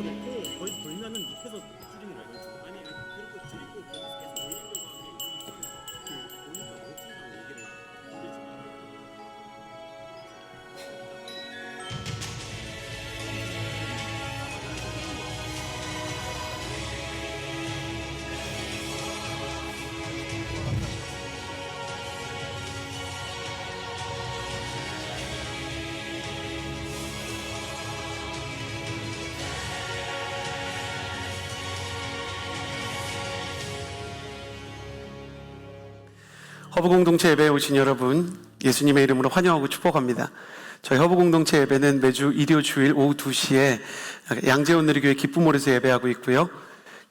넣고 거기서 돌면은 밑에서 줄이는 거야. 아니 그리고 줄이고 거기서 계속 올리려고 하면 그 보니까 어떻게 얘기를 들리지만 허브공동체 예배에 오신 여러분, 예수님의 이름으로 환영하고 축복합니다. 저희 허브공동체 예배는 매주 일요 주일 오후 2시에 양재원 누리교회 기쁨몰에서 예배하고 있고요.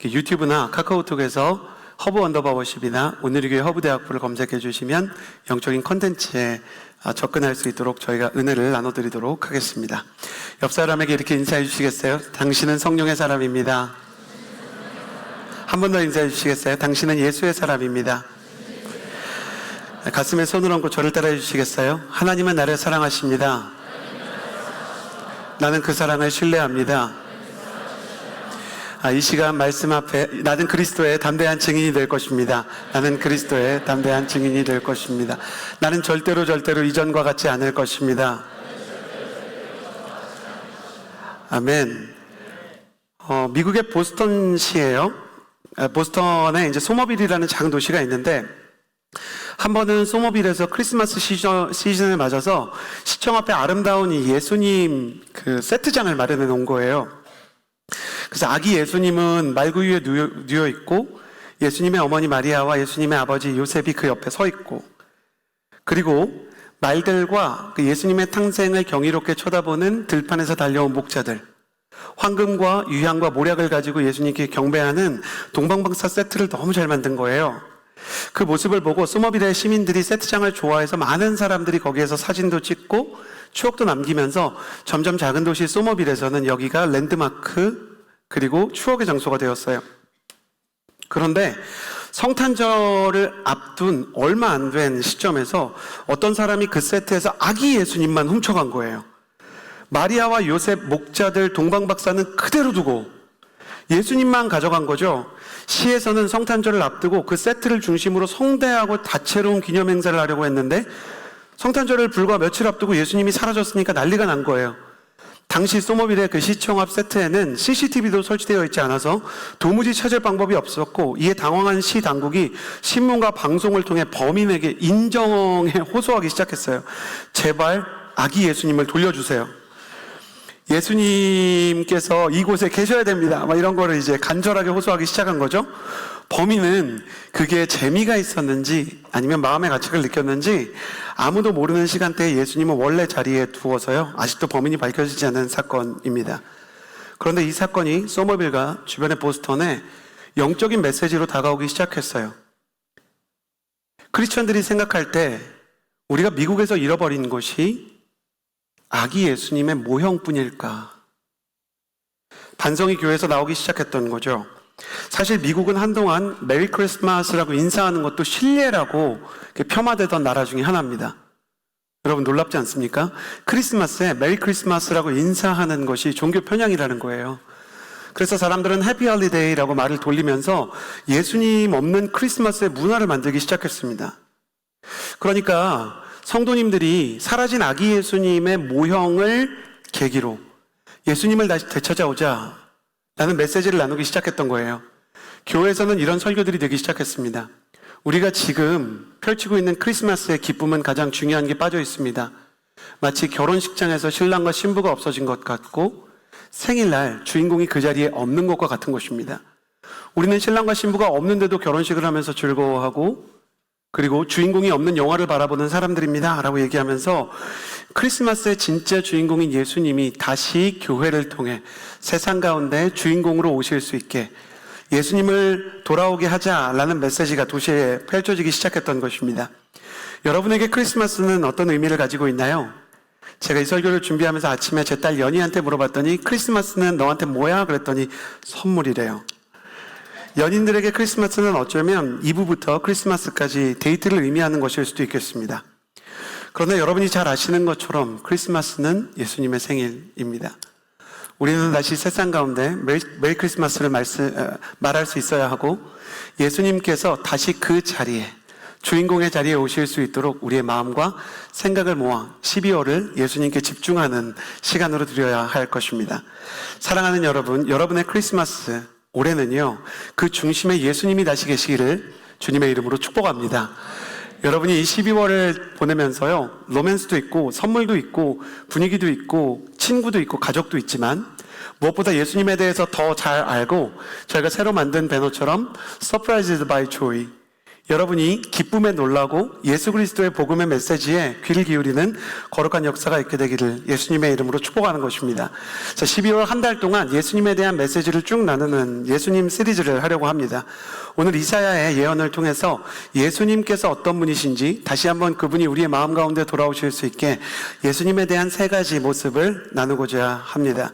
유튜브나 카카오톡에서 허브_워십이나 오누리교회 허브대학부를 검색해 주시면 영적인 컨텐츠에 접근할 수 있도록 저희가 은혜를 나눠드리도록 하겠습니다. 옆 사람에게 이렇게 인사해 주시겠어요? 당신은 성령의 사람입니다. 한 번 더 인사해 주시겠어요? 당신은 예수의 사람입니다. 가슴에 손을 얹고 저를 따라해 주시겠어요? 하나님은 나를 사랑하십니다. 나는 그 사랑을 신뢰합니다. 이 시간 말씀 앞에 나는 그리스도의 담대한 증인이 될 것입니다. 나는 그리스도의 담대한 증인이 될 것입니다. 나는 절대로 이전과 같지 않을 것입니다. 아멘. 미국의 보스턴시예요. 보스턴에 이제 소머빌이라는 작은 도시가 있는데, 한 번은 소모빌에서 크리스마스 시즌을 맞아서 시청 앞에 아름다운 이 예수님 그 세트장을 마련해 놓은 거예요. 그래서 아기 예수님은 말구 위에 누워 있고, 예수님의 어머니 마리아와 예수님의 아버지 요셉이 그 옆에 서 있고, 그리고 말들과 그 예수님의 탄생을 경이롭게 쳐다보는 들판에서 달려온 목자들, 황금과 유향과 모략을 가지고 예수님께 경배하는 동방박사 세트를 너무 잘 만든 거예요. 그 모습을 보고 소머빌의 시민들이 세트장을 좋아해서 많은 사람들이 거기에서 사진도 찍고 추억도 남기면서 점점 작은 도시 소머빌에서는 여기가 랜드마크 그리고 추억의 장소가 되었어요. 그런데 성탄절을 앞둔 얼마 안 된 시점에서 어떤 사람이 그 세트에서 아기 예수님만 훔쳐간 거예요. 마리아와 요셉, 목자들, 동방박사는 그대로 두고 예수님만 가져간 거죠. 시에서는 성탄절을 앞두고 그 세트를 중심으로 성대하고 다채로운 기념 행사를 하려고 했는데, 성탄절을 불과 며칠 앞두고 예수님이 사라졌으니까 난리가 난 거예요. 당시 소모빌의 그 시청 앞 세트에는 CCTV도 설치되어 있지 않아서 도무지 찾을 방법이 없었고, 이에 당황한 시 당국이 신문과 방송을 통해 범인에게 인정에 호소하기 시작했어요. 제발 아기 예수님을 돌려주세요. 예수님께서 이곳에 계셔야 됩니다. 막 이런 거를 이제 간절하게 호소하기 시작한 거죠. 범인은 그게 재미가 있었는지 아니면 마음의 가책을 느꼈는지 아무도 모르는 시간대에 예수님을 원래 자리에 두어서요, 아직도 범인이 밝혀지지 않은 사건입니다. 그런데 이 사건이 소머빌과 주변의 보스턴에 영적인 메시지로 다가오기 시작했어요. 크리스천들이 생각할 때 우리가 미국에서 잃어버린 것이 아기 예수님의 모형뿐일까? 반성이 교회에서 나오기 시작했던 거죠. 사실 미국은 한동안 메리 크리스마스라고 인사하는 것도 신뢰라고 폄하되던 나라 중에 하나입니다. 여러분 놀랍지 않습니까? 크리스마스에 메리 크리스마스라고 인사하는 것이 종교 편향이라는 거예요. 그래서 사람들은 해피 홀리데이라고 말을 돌리면서 예수님 없는 크리스마스의 문화를 만들기 시작했습니다. 그러니까 성도님들이 사라진 아기 예수님의 모형을 계기로 예수님을 다시 되찾아오자 라는 메시지를 나누기 시작했던 거예요. 교회에서는 이런 설교들이 되기 시작했습니다. 우리가 지금 펼치고 있는 크리스마스의 기쁨은 가장 중요한 게 빠져 있습니다. 마치 결혼식장에서 신랑과 신부가 없어진 것 같고 생일날 주인공이 그 자리에 없는 것과 같은 것입니다. 우리는 신랑과 신부가 없는데도 결혼식을 하면서 즐거워하고, 그리고 주인공이 없는 영화를 바라보는 사람들입니다 라고 얘기하면서 크리스마스의 진짜 주인공인 예수님이 다시 교회를 통해 세상 가운데 주인공으로 오실 수 있게 예수님을 돌아오게 하자라는 메시지가 도시에 펼쳐지기 시작했던 것입니다. 여러분에게 크리스마스는 어떤 의미를 가지고 있나요? 제가 이 설교를 준비하면서 아침에 제 딸 연희한테 물어봤더니 크리스마스는 너한테 뭐야? 그랬더니 선물이래요. 연인들에게 크리스마스는 어쩌면 이브부터 크리스마스까지 데이트를 의미하는 것일 수도 있겠습니다. 그러나 여러분이 잘 아시는 것처럼 크리스마스는 예수님의 생일입니다. 우리는 다시 세상 가운데 메리 크리스마스를 말할 수 있어야 하고, 예수님께서 다시 그 자리에, 주인공의 자리에 오실 수 있도록 우리의 마음과 생각을 모아 12월을 예수님께 집중하는 시간으로 드려야 할 것입니다. 사랑하는 여러분, 여러분의 크리스마스 올해는요, 그 중심에 예수님이 다시 계시기를 주님의 이름으로 축복합니다. 여러분이 이 12월을 보내면서요, 로맨스도 있고 선물도 있고 분위기도 있고 친구도 있고 가족도 있지만, 무엇보다 예수님에 대해서 더 잘 알고, 저희가 새로 만든 배너처럼 Surprised by Joy, 여러분이 기쁨에 놀라고 예수 그리스도의 복음의 메시지에 귀를 기울이는 거룩한 역사가 있게 되기를 예수님의 이름으로 축복하는 것입니다. 자, 12월 한 달 동안 예수님에 대한 메시지를 쭉 나누는 예수님 시리즈를 하려고 합니다. 오늘 이사야의 예언을 통해서 예수님께서 어떤 분이신지 다시 한번 그분이 우리의 마음 가운데 돌아오실 수 있게 예수님에 대한 세 가지 모습을 나누고자 합니다.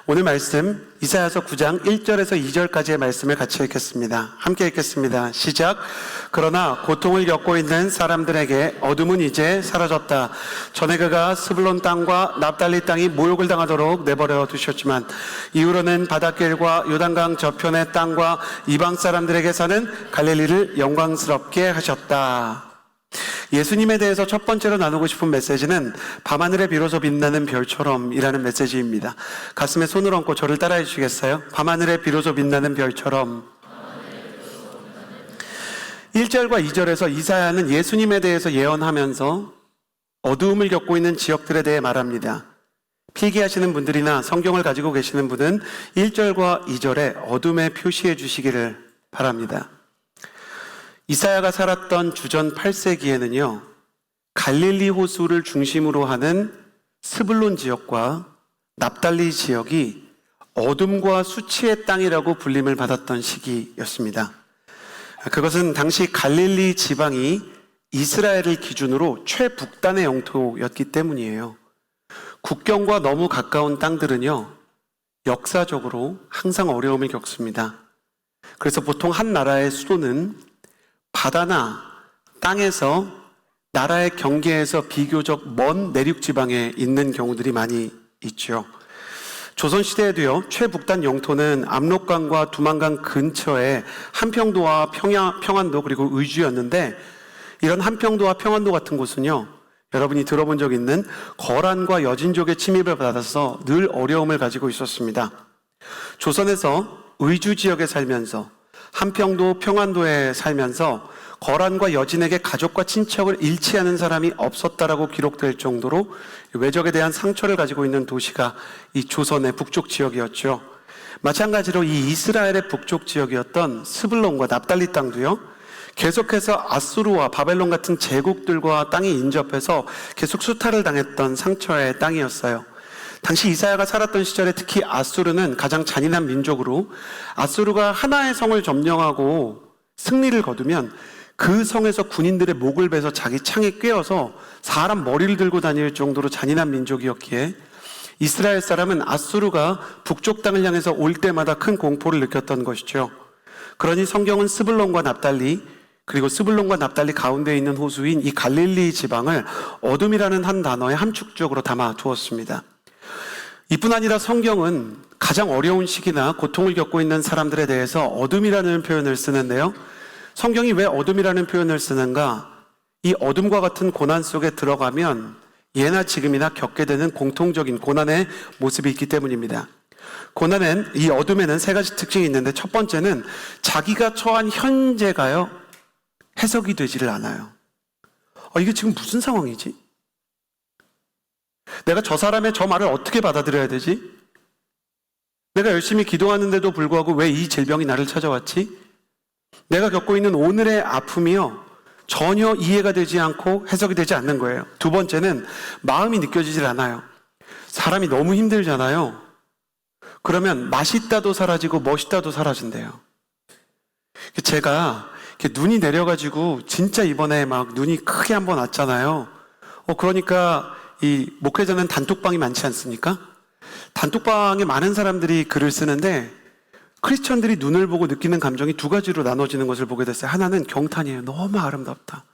오늘 말씀 이사야서 9장 1절에서 2절까지의 말씀을 같이 읽겠습니다. 함께 읽겠습니다. 시작. 그러나 고통을 겪고 있는 사람들에게 어둠은 이제 사라졌다. 전에 그가 스불론 땅과 납달리 땅이 모욕을 당하도록 내버려 두셨지만 이후로는 바닷길과 요단강 저편의 땅과 이방 사람들에게 사는 갈릴리를 영광스럽게 하셨다. 예수님에 대해서 첫 번째로 나누고 싶은 메시지는 밤하늘에 비로소 빛나는 별처럼 이라는 메시지입니다. 가슴에 손을 얹고 저를 따라해 주시겠어요? 밤하늘에 비로소 빛나는 별처럼. 1절과 2절에서 이사야는 예수님에 대해서 예언하면서 어두움을 겪고 있는 지역들에 대해 말합니다. 필기하시는 분들이나 성경을 가지고 계시는 분은 1절과 2절에 어둠에 표시해 주시기를 바랍니다. 이사야가 살았던 주전 8세기에는요, 갈릴리 호수를 중심으로 하는 스불론 지역과 납달리 지역이 어둠과 수치의 땅이라고 불림을 받았던 시기였습니다. 그것은 당시 갈릴리 지방이 이스라엘을 기준으로 최북단의 영토였기 때문이에요. 국경과 너무 가까운 땅들은요, 역사적으로 항상 어려움을 겪습니다. 그래서 보통 한 나라의 수도는 바다나 땅에서 나라의 경계에서 비교적 먼 내륙 지방에 있는 경우들이 많이 있죠. 조선시대에도요, 최북단 영토는 압록강과 두만강 근처에 한평도와 평안도 그리고 의주였는데, 이런 한평도와 평안도 같은 곳은요, 여러분이 들어본 적 있는 거란과 여진족의 침입을 받아서 늘 어려움을 가지고 있었습니다. 조선에서 의주 지역에 살면서 한평도, 평안도에 살면서 거란과 여진에게 가족과 친척을 잃지 않은 사람이 없었다라고 기록될 정도로 외적에 대한 상처를 가지고 있는 도시가 이 조선의 북쪽 지역이었죠. 마찬가지로 이 이스라엘의 북쪽 지역이었던 스불론과 납달리 땅도요, 계속해서 아수르와 바벨론 같은 제국들과 땅이 인접해서 계속 수탈을 당했던 상처의 땅이었어요. 당시 이사야가 살았던 시절에 특히 아수르는 가장 잔인한 민족으로, 아수르가 하나의 성을 점령하고 승리를 거두면 그 성에서 군인들의 목을 베서 자기 창에 꿰어서 사람 머리를 들고 다닐 정도로 잔인한 민족이었기에 이스라엘 사람은 아수르가 북쪽 땅을 향해서 올 때마다 큰 공포를 느꼈던 것이죠. 그러니 성경은 스불론과 납달리, 그리고 스불론과 납달리 가운데 있는 호수인 이 갈릴리 지방을 어둠이라는 한 단어에 함축적으로 담아 두었습니다. 이뿐 아니라 성경은 가장 어려운 시기나 고통을 겪고 있는 사람들에 대해서 어둠이라는 표현을 쓰는데요, 성경이 왜 어둠이라는 표현을 쓰는가? 이 어둠과 같은 고난 속에 들어가면 예나 지금이나 겪게 되는 공통적인 고난의 모습이 있기 때문입니다. 고난엔, 이 어둠에는 세 가지 특징이 있는데, 첫 번째는 자기가 처한 현재가요, 해석이 되지를 않아요. 이게 지금 무슨 상황이지? 내가 저 사람의 저 말을 어떻게 받아들여야 되지? 내가 열심히 기도하는데도 불구하고 왜 이 질병이 나를 찾아왔지? 내가 겪고 있는 오늘의 아픔이요, 전혀 이해가 되지 않고 해석이 되지 않는 거예요. 두 번째는 마음이 느껴지질 않아요. 사람이 너무 힘들잖아요. 그러면 맛있다도 사라지고 멋있다도 사라진대요. 제가 이렇게 눈이 내려가지고 진짜 이번에 막 눈이 크게 한번 왔잖아요. 그러니까 이 목회자는 단톡방이 많지 않습니까? 단톡방에 많은 사람들이 글을 쓰는데, 크리스천들이 눈을 보고 느끼는 감정이 두 가지로 나눠지는 것을 보게 됐어요. 하나는 경탄이에요. 너무 아름답다.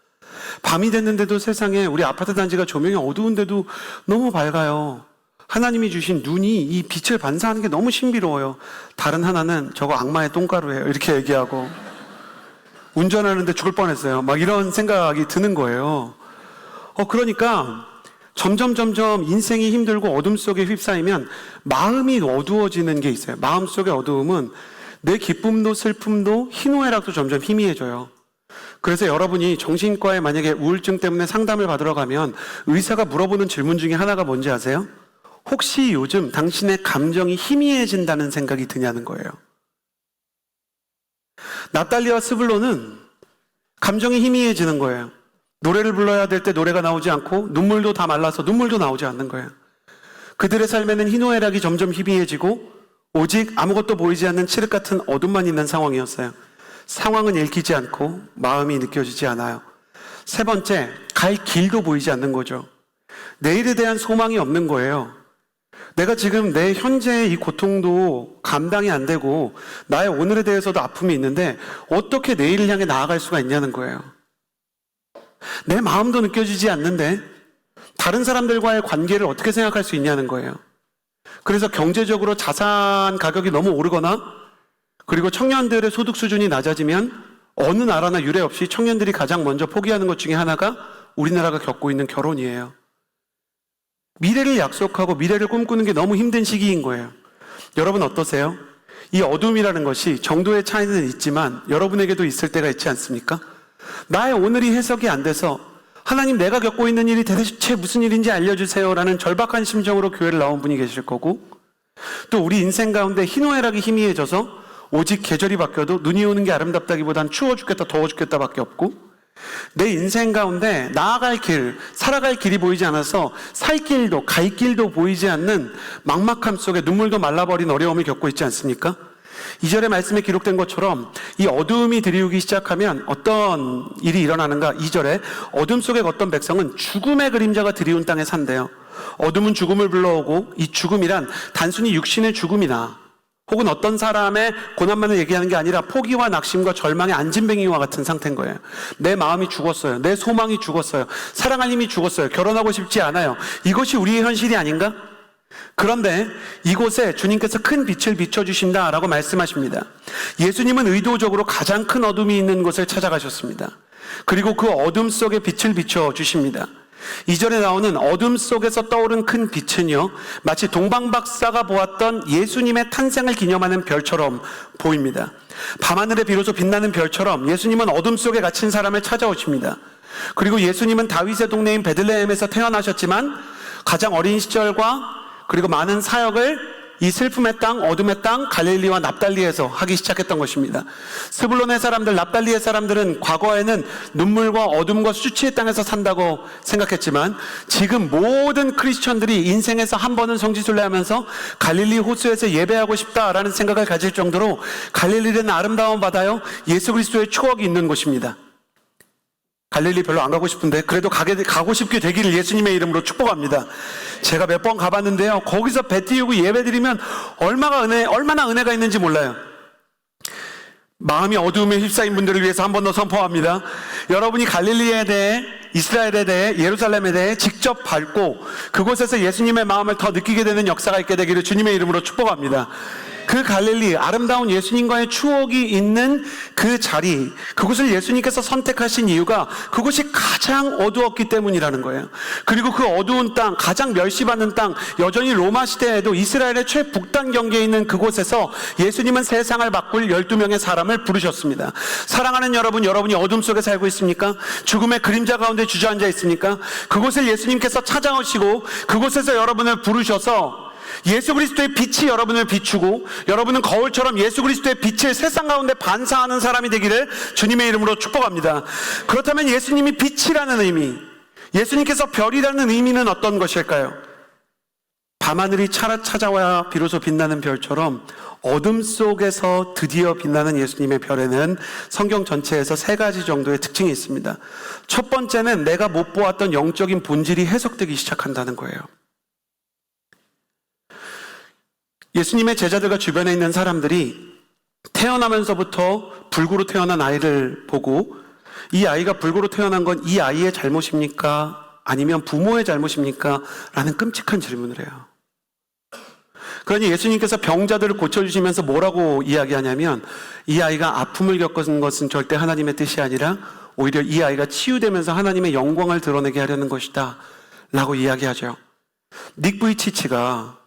밤이 됐는데도 세상에 우리 아파트 단지가 조명이 어두운데도 너무 밝아요. 하나님이 주신 눈이 이 빛을 반사하는 게 너무 신비로워요. 다른 하나는 저거 악마의 똥가루예요. 이렇게 얘기하고 운전하는데 죽을 뻔했어요. 막 이런 생각이 드는 거예요. 그러니까 점점 인생이 힘들고 어둠 속에 휩싸이면 마음이 어두워지는 게 있어요. 마음 속의 어두움은 내 기쁨도 슬픔도 희노애락도 점점 희미해져요. 그래서 여러분이 정신과에 만약에 우울증 때문에 상담을 받으러 가면 의사가 물어보는 질문 중에 하나가 뭔지 아세요? 혹시 요즘 당신의 감정이 희미해진다는 생각이 드냐는 거예요. 납달리와 스불론은 감정이 희미해지는 거예요. 노래를 불러야 될 때 노래가 나오지 않고 눈물도 다 말라서 눈물도 나오지 않는 거예요. 그들의 삶에는 희노애락이 점점 희미해지고 오직 아무것도 보이지 않는 칠흑 같은 어둠만 있는 상황이었어요. 상황은 읽히지 않고 마음이 느껴지지 않아요. 세 번째, 갈 길도 보이지 않는 거죠. 내일에 대한 소망이 없는 거예요. 내가 지금 내 현재의 이 고통도 감당이 안 되고 나의 오늘에 대해서도 아픔이 있는데 어떻게 내일을 향해 나아갈 수가 있냐는 거예요. 내 마음도 느껴지지 않는데 다른 사람들과의 관계를 어떻게 생각할 수 있냐는 거예요. 그래서 경제적으로 자산 가격이 너무 오르거나 그리고 청년들의 소득 수준이 낮아지면 어느 나라나 유례 없이 청년들이 가장 먼저 포기하는 것 중에 하나가 우리나라가 겪고 있는 결혼이에요. 미래를 약속하고 미래를 꿈꾸는 게 너무 힘든 시기인 거예요. 여러분 어떠세요? 이 어둠이라는 것이 정도의 차이는 있지만 여러분에게도 있을 때가 있지 않습니까? 나의 오늘이 해석이 안 돼서 하나님 내가 겪고 있는 일이 대체 무슨 일인지 알려주세요 라는 절박한 심정으로 교회를 나온 분이 계실 거고 또 우리 인생 가운데 희노애락이 희미해져서 오직 계절이 바뀌어도 눈이 오는 게 아름답다기보단 추워 죽겠다 더워 죽겠다 밖에 없고 내 인생 가운데 나아갈 길, 살아갈 길이 보이지 않아서 살 길도 갈 길도 보이지 않는 막막함 속에 눈물도 말라버린 어려움을 겪고 있지 않습니까? 2절의 말씀에 기록된 것처럼 이 어두움이 들이우기 시작하면 어떤 일이 일어나는가? 2절에 어둠 속에 걷던 백성은 죽음의 그림자가 들이운 땅에 산대요. 어둠은 죽음을 불러오고 이 죽음이란 단순히 육신의 죽음이나 혹은 어떤 사람의 고난만을 얘기하는 게 아니라 포기와 낙심과 절망의 안진뱅이와 같은 상태인 거예요. 내 마음이 죽었어요. 내 소망이 죽었어요. 사랑할 힘이 죽었어요. 결혼하고 싶지 않아요. 이것이 우리의 현실이 아닌가? 그런데 이곳에 주님께서 큰 빛을 비춰주신다라고 말씀하십니다. 예수님은 의도적으로 가장 큰 어둠이 있는 곳을 찾아가셨습니다. 그리고 그 어둠 속에 빛을 비춰주십니다. 2절에 나오는 어둠 속에서 떠오른 큰 빛은요, 마치 동방박사가 보았던 예수님의 탄생을 기념하는 별처럼 보입니다. 밤하늘에 비로소 빛나는 별처럼 예수님은 어둠 속에 갇힌 사람을 찾아오십니다. 그리고 예수님은 다윗의 동네인 베들레헴에서 태어나셨지만 가장 어린 시절과 그리고 많은 사역을 이 슬픔의 땅, 어둠의 땅, 갈릴리와 납달리에서 하기 시작했던 것입니다. 스불론의 사람들, 납달리의 사람들은 과거에는 눈물과 어둠과 수치의 땅에서 산다고 생각했지만 지금 모든 크리스천들이 인생에서 한 번은 성지순례하면서 갈릴리 호수에서 예배하고 싶다라는 생각을 가질 정도로 갈릴리는 아름다운 바다요, 예수 그리스도의 추억이 있는 곳입니다. 갈릴리 별로 안 가고 싶은데 그래도 가고 싶게 되기를 예수님의 이름으로 축복합니다. 제가 몇 번 가봤는데요, 거기서 배 띄우고 예배 드리면 얼마나 은혜가 있는지 몰라요. 마음이 어두움에 휩싸인 분들을 위해서 한 번 더 선포합니다. 여러분이 갈릴리에 대해, 이스라엘에 대해, 예루살렘에 대해 직접 밟고 그곳에서 예수님의 마음을 더 느끼게 되는 역사가 있게 되기를 주님의 이름으로 축복합니다. 그 갈릴리, 아름다운 예수님과의 추억이 있는 그 자리, 그곳을 예수님께서 선택하신 이유가 그곳이 가장 어두웠기 때문이라는 거예요. 그리고 그 어두운 땅, 가장 멸시받는 땅, 여전히 로마 시대에도 이스라엘의 최북단 경계에 있는 그곳에서 예수님은 세상을 바꿀 12명의 사람을 부르셨습니다. 사랑하는 여러분, 여러분이 어둠 속에 살고 있습니까? 죽음의 그림자 가운데 주저앉아 있습니까? 그곳을 예수님께서 찾아오시고 그곳에서 여러분을 부르셔서 예수 그리스도의 빛이 여러분을 비추고 여러분은 거울처럼 예수 그리스도의 빛을 세상 가운데 반사하는 사람이 되기를 주님의 이름으로 축복합니다. 그렇다면 예수님이 빛이라는 의미, 예수님께서 별이라는 의미는 어떤 것일까요? 밤하늘이 찾아와야 비로소 빛나는 별처럼 어둠 속에서 드디어 빛나는 예수님의 별에는 성경 전체에서 3가지 정도의 특징이 있습니다. 첫 번째는 내가 못 보았던 영적인 본질이 해석되기 시작한다는 거예요. 예수님의 제자들과 주변에 있는 사람들이 태어나면서부터 불구로 태어난 아이를 보고 이 아이가 불구로 태어난 건 이 아이의 잘못입니까? 아니면 부모의 잘못입니까? 라는 끔찍한 질문을 해요. 그러니 예수님께서 병자들을 고쳐주시면서 뭐라고 이야기하냐면, 이 아이가 아픔을 겪은 것은 절대 하나님의 뜻이 아니라 오히려 이 아이가 치유되면서 하나님의 영광을 드러내게 하려는 것이다 라고 이야기하죠. 닉 부이치치가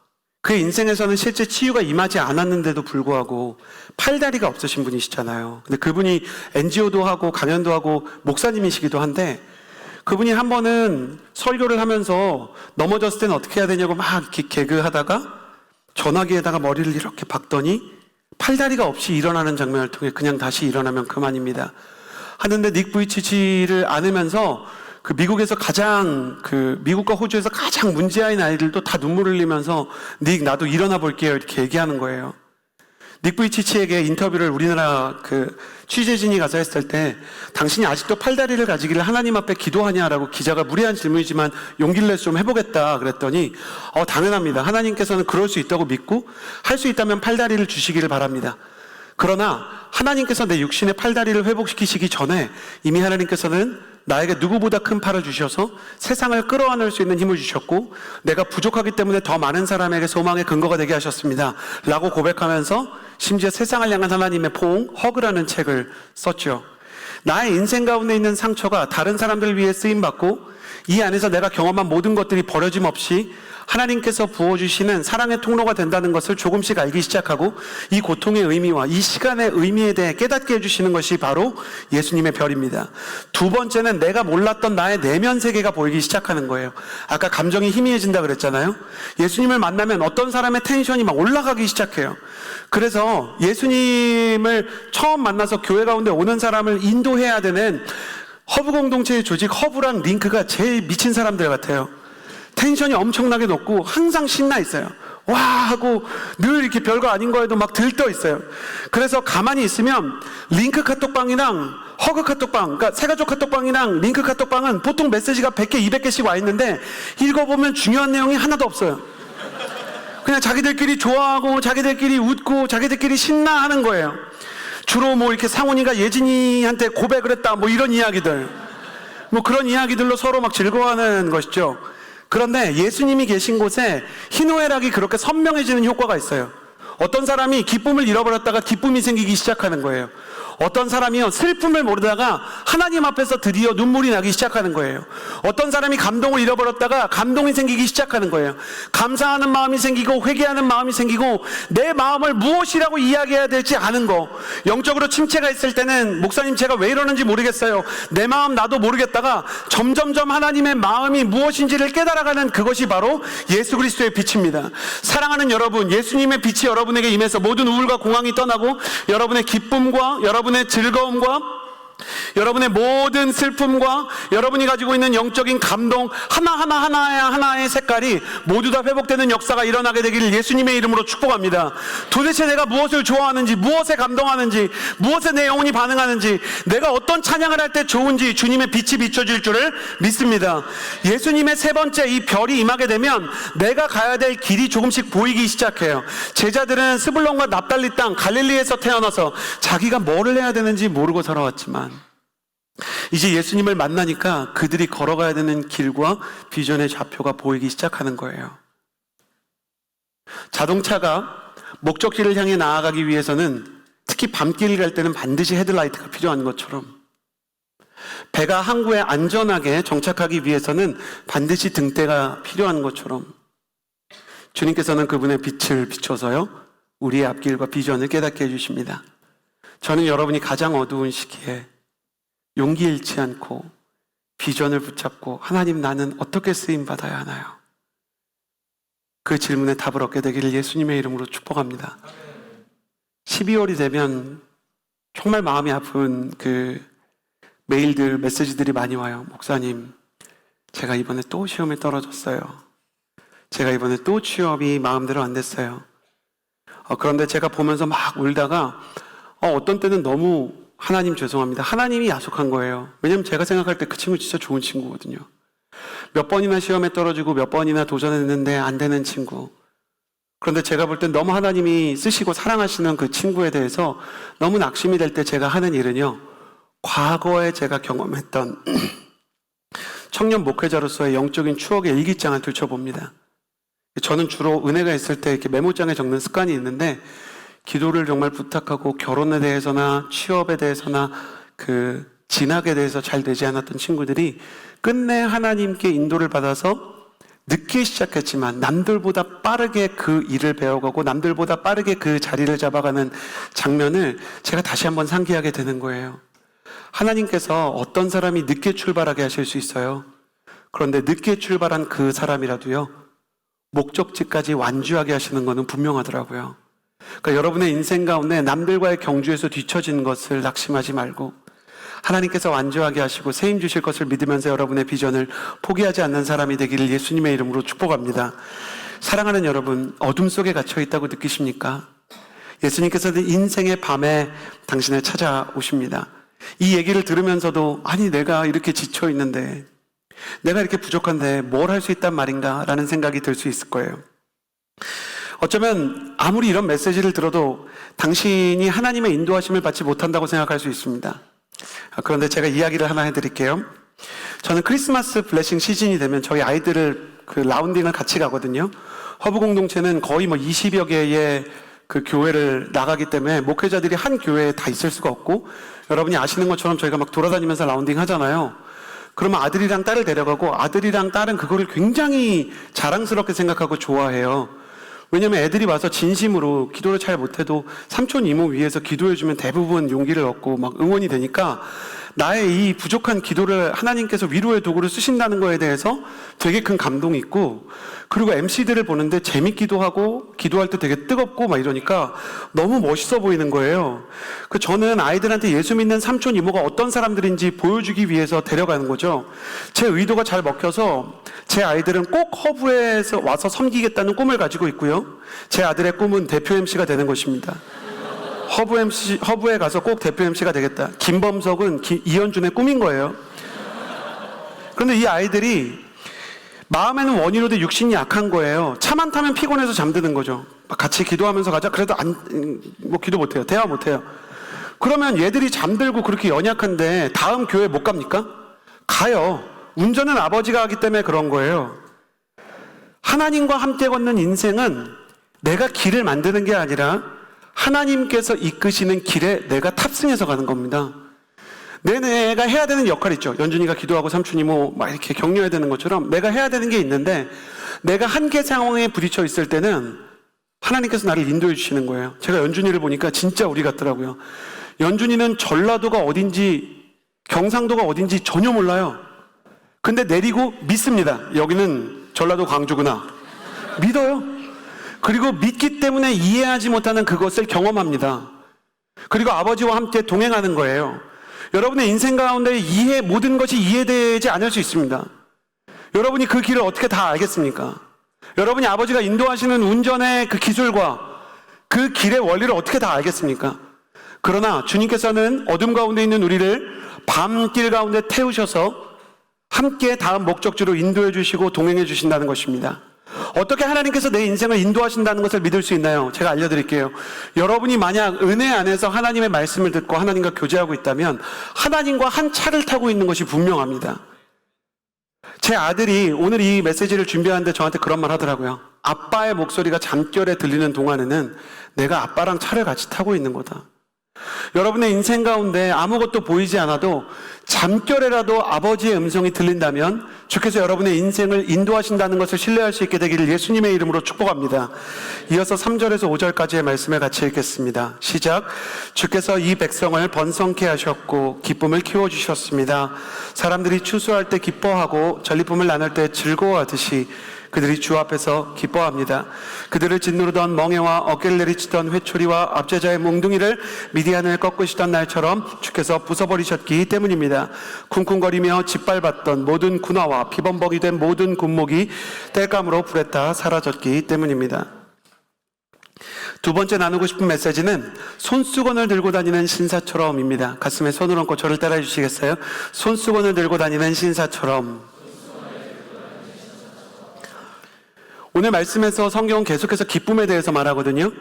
그의 인생에서는 실제 치유가 임하지 않았는데도 불구하고 팔다리가 없으신 분이시잖아요. 근데 그분이 NGO도 하고 강연도 하고 목사님이시기도 한데, 그분이 한 번은 설교를 하면서 넘어졌을 때는 어떻게 해야 되냐고 막 이렇게 개그하다가 전화기에다가 머리를 이렇게 박더니 팔다리가 없이 일어나는 장면을 통해 그냥 다시 일어나면 그만입니다 하는데, 닉 부이치치를 안으면서 그 미국에서 가장 미국과 호주에서 가장 문제아인 아이들도 다 눈물을 흘리면서 닉 나도 일어나 볼게요 이렇게 얘기하는 거예요. 닉 부이치치에게 인터뷰를 우리나라 취재진이 가서 했을 때, 당신이 아직도 팔다리를 가지기를 하나님 앞에 기도하냐라고 기자가 무례한 질문이지만 용기를 내서 좀 해보겠다 그랬더니, 당연합니다. 하나님께서는 그럴 수 있다고 믿고 할 수 있다면 팔다리를 주시기를 바랍니다. 그러나 하나님께서 내 육신의 팔다리를 회복시키시기 전에 이미 하나님께서는 나에게 누구보다 큰 팔을 주셔서 세상을 끌어안을 수 있는 힘을 주셨고, 내가 부족하기 때문에 더 많은 사람에게 소망의 근거가 되게 하셨습니다 라고 고백하면서 심지어 세상을 향한 하나님의 포옹, 허그라는 책을 썼죠. 나의 인생 가운데 있는 상처가 다른 사람들을 위해 쓰임받고 이 안에서 내가 경험한 모든 것들이 버려짐 없이 하나님께서 부어주시는 사랑의 통로가 된다는 것을 조금씩 알기 시작하고, 이 고통의 의미와 이 시간의 의미에 대해 깨닫게 해주시는 것이 바로 예수님의 별입니다. 두 번째는 내가 몰랐던 나의 내면 세계가 보이기 시작하는 거예요. 아까 감정이 희미해진다 그랬잖아요. 예수님을 만나면 어떤 사람의 텐션이 막 올라가기 시작해요. 그래서 예수님을 처음 만나서 교회 가운데 오는 사람을 인도해야 되는 허브 공동체의 조직 허브랑 링크가 제일 미친 사람들 같아요. 텐션이 엄청나게 높고 항상 신나 있어요. 와 하고 늘 이렇게 별거 아닌 거에도 막 들떠 있어요. 그래서 가만히 있으면 링크 카톡방이랑 허그 카톡방, 그러니까 새가족 카톡방이랑 링크 카톡방은 보통 메시지가 100개, 200개씩 와 있는데 읽어보면 중요한 내용이 하나도 없어요. 그냥 자기들끼리 좋아하고 자기들끼리 웃고 자기들끼리 신나하는 거예요. 주로 뭐 이렇게 상훈이가 예진이한테 고백을 했다 뭐 이런 이야기들, 뭐 그런 이야기들로 서로 막 즐거워하는 것이죠. 그런데 예수님이 계신 곳에 희노애락이 그렇게 선명해지는 효과가 있어요. 어떤 사람이 기쁨을 잃어버렸다가 기쁨이 생기기 시작하는 거예요. 어떤 사람이요 슬픔을 모르다가 하나님 앞에서 드디어 눈물이 나기 시작하는 거예요. 어떤 사람이 감동을 잃어버렸다가 감동이 생기기 시작하는 거예요. 감사하는 마음이 생기고 회개하는 마음이 생기고 내 마음을 무엇이라고 이야기해야 될지 아는 거. 영적으로 침체가 있을 때는 목사님 제가 왜 이러는지 모르겠어요, 내 마음 나도 모르겠다가 점점점 하나님의 마음이 무엇인지를 깨달아가는 그것이 바로 예수 그리스도의 빛입니다. 사랑하는 여러분, 예수님의 빛이 여러분에게 임해서 모든 우울과 공황이 떠나고 여러분의 기쁨과 여러분의 즐거움과 여러분의 모든 슬픔과 여러분이 가지고 있는 영적인 감동 하나의 색깔이 모두 다 회복되는 역사가 일어나게 되기를 예수님의 이름으로 축복합니다. 도대체 내가 무엇을 좋아하는지, 무엇에 감동하는지, 무엇에 내 영혼이 반응하는지, 내가 어떤 찬양을 할 때 좋은지 주님의 빛이 비춰질 줄을 믿습니다. 예수님의 세 번째 이 별이 임하게 되면 내가 가야 될 길이 조금씩 보이기 시작해요. 제자들은 스불론과 납달리 땅 갈릴리에서 태어나서 자기가 뭐를 해야 되는지 모르고 살아왔지만 이제 예수님을 만나니까 그들이 걸어가야 되는 길과 비전의 좌표가 보이기 시작하는 거예요. 자동차가 목적지를 향해 나아가기 위해서는, 특히 밤길 갈 때는 반드시 헤드라이트가 필요한 것처럼, 배가 항구에 안전하게 정착하기 위해서는 반드시 등대가 필요한 것처럼, 주님께서는 그분의 빛을 비춰서요 우리의 앞길과 비전을 깨닫게 해주십니다. 저는 여러분이 가장 어두운 시기에 용기 잃지 않고 비전을 붙잡고 하나님 나는 어떻게 쓰임받아야 하나요? 그 질문에 답을 얻게 되기를 예수님의 이름으로 축복합니다. 12월이 되면 정말 마음이 아픈 메일들, 메시지들이 많이 와요. 목사님, 제가 이번에 또 시험에 떨어졌어요. 제가 이번에 또 취업이 마음대로 안 됐어요. 그런데 제가 보면서 막 울다가 어떤 때는 너무 하나님 죄송합니다, 하나님이 야속한 거예요. 왜냐면 제가 생각할 때 그 친구 진짜 좋은 친구거든요. 몇 번이나 시험에 떨어지고 몇 번이나 도전했는데 안 되는 친구. 그런데 제가 볼 땐 너무 하나님이 쓰시고 사랑하시는 그 친구에 대해서 너무 낙심이 될 때 제가 하는 일은요, 과거에 제가 경험했던 청년 목회자로서의 영적인 추억의 일기장을 들춰봅니다. 저는 주로 은혜가 있을 때 이렇게 메모장에 적는 습관이 있는데, 기도를 정말 부탁하고 결혼에 대해서나 취업에 대해서나 그 진학에 대해서 잘 되지 않았던 친구들이 끝내 하나님께 인도를 받아서 늦게 시작했지만 남들보다 빠르게 그 일을 배워가고 남들보다 빠르게 그 자리를 잡아가는 장면을 제가 다시 한번 상기하게 되는 거예요. 하나님께서 어떤 사람이 늦게 출발하게 하실 수 있어요. 그런데 늦게 출발한 그 사람이라도요, 목적지까지 완주하게 하시는 것은 분명하더라고요. 그러니까 여러분의 인생 가운데 남들과의 경주에서 뒤처지는 것을 낙심하지 말고 하나님께서 완주하게 하시고 세임 주실 것을 믿으면서 여러분의 비전을 포기하지 않는 사람이 되기를 예수님의 이름으로 축복합니다. 사랑하는 여러분, 어둠 속에 갇혀 있다고 느끼십니까? 예수님께서는 인생의 밤에 당신을 찾아오십니다. 이 얘기를 들으면서도 아니 내가 이렇게 지쳐 있는데, 내가 이렇게 부족한데 뭘 할 수 있단 말인가 라는 생각이 들 수 있을 거예요. 어쩌면 아무리 이런 메시지를 들어도 당신이 하나님의 인도하심을 받지 못한다고 생각할 수 있습니다. 그런데 제가 이야기를 하나 해드릴게요. 저는 크리스마스 블레싱 시즌이 되면 저희 아이들을 그 라운딩을 같이 가거든요. 허브 공동체는 거의 20여 개의 그 교회를 나가기 때문에 목회자들이 한 교회에 다 있을 수가 없고, 여러분이 아시는 것처럼 저희가 막 돌아다니면서 라운딩 하잖아요. 그러면 아들이랑 딸을 데려가고 아들이랑 딸은 그거를 굉장히 자랑스럽게 생각하고 좋아해요. 왜냐면 애들이 와서 진심으로 기도를 잘 못해도 삼촌 이모 위해서 기도해주면 대부분 용기를 얻고 막 응원이 되니까 나의 이 부족한 기도를 하나님께서 위로의 도구로 쓰신다는 거에 대해서 되게 큰 감동이 있고, 그리고 MC들을 보는데 재밌기도 하고 기도할 때 되게 뜨겁고 막 이러니까 너무 멋있어 보이는 거예요. 저는 아이들한테 예수 믿는 삼촌 이모가 어떤 사람들인지 보여주기 위해서 데려가는 거죠. 제 의도가 잘 먹혀서 제 아이들은 꼭 허브에서 와서 섬기겠다는 꿈을 가지고 있고요. 제 아들의 꿈은 대표 MC가 되는 것입니다. 허브에 가서 꼭 대표 MC가 되겠다. 김범석은 이현준의 꿈인 거예요. 그런데 이 아이들이 마음에는 원이로도 육신이 약한 거예요. 차만 타면 피곤해서 잠드는 거죠. 같이 기도하면서 가자. 그래도 기도 못해요. 대화 못해요. 그러면 얘들이 잠들고 그렇게 연약한데 다음 교회 못 갑니까? 가요. 운전은 아버지가 하기 때문에 그런 거예요. 하나님과 함께 걷는 인생은 내가 길을 만드는 게 아니라 하나님께서 이끄시는 길에 내가 탑승해서 가는 겁니다. 내가 해야 되는 역할이 있죠. 연준이가 기도하고 삼촌이모 막 이렇게 격려해야 되는 것처럼 내가 해야 되는 게 있는데, 내가 한계 상황에 부딪혀 있을 때는 하나님께서 나를 인도해 주시는 거예요. 제가 연준이를 보니까 진짜 우리 같더라고요. 연준이는 전라도가 어딘지 경상도가 어딘지 전혀 몰라요. 근데 내리고 믿습니다. 여기는 전라도 광주구나. 믿어요. 그리고 믿기 때문에 이해하지 못하는 그것을 경험합니다. 그리고 아버지와 함께 동행하는 거예요. 여러분의 인생 가운데 모든 것이 이해되지 않을 수 있습니다. 여러분이 그 길을 어떻게 다 알겠습니까? 여러분이 아버지가 인도하시는 운전의 그 기술과 그 길의 원리를 어떻게 다 알겠습니까? 그러나 주님께서는 어둠 가운데 있는 우리를 밤길 가운데 태우셔서 함께 다음 목적지로 인도해 주시고 동행해 주신다는 것입니다. 어떻게 하나님께서 내 인생을 인도하신다는 것을 믿을 수 있나요? 제가 알려드릴게요. 여러분이 만약 은혜 안에서 하나님의 말씀을 듣고 하나님과 교제하고 있다면 하나님과 한 차를 타고 있는 것이 분명합니다. 제 아들이 오늘 이 메시지를 준비하는데 저한테 그런 말 하더라고요. 아빠의 목소리가 잠결에 들리는 동안에는 내가 아빠랑 차를 같이 타고 있는 거다. 여러분의 인생 가운데 아무것도 보이지 않아도 잠결에라도 아버지의 음성이 들린다면 주께서 여러분의 인생을 인도하신다는 것을 신뢰할 수 있게 되기를 예수님의 이름으로 축복합니다. 이어서 3절에서 5절까지의 말씀을 같이 읽겠습니다. 시작. 주께서 이 백성을 번성케 하셨고 기쁨을 키워주셨습니다. 사람들이 추수할 때 기뻐하고 전리품을 나눌 때 즐거워하듯이 그들이 주 앞에서 기뻐합니다. 그들을 짓누르던 멍에와 어깨를 내리치던 회초리와 압제자의 몽둥이를 미디안을 꺾으시던 날처럼 주께서 부숴버리셨기 때문입니다. 쿵쿵거리며 짓밟았던 모든 군화와 피범벅이 된 모든 군목이 땔감으로 불에 타 사라졌기 때문입니다. 두 번째 나누고 싶은 메시지는 손수건을 들고 다니는 신사처럼입니다. 가슴에 손을 얹고 저를 따라해 주시겠어요? 손수건을 들고 다니는 신사처럼. 오늘 말씀에서 성경은 계속해서 기쁨에 대해서 말하거든요.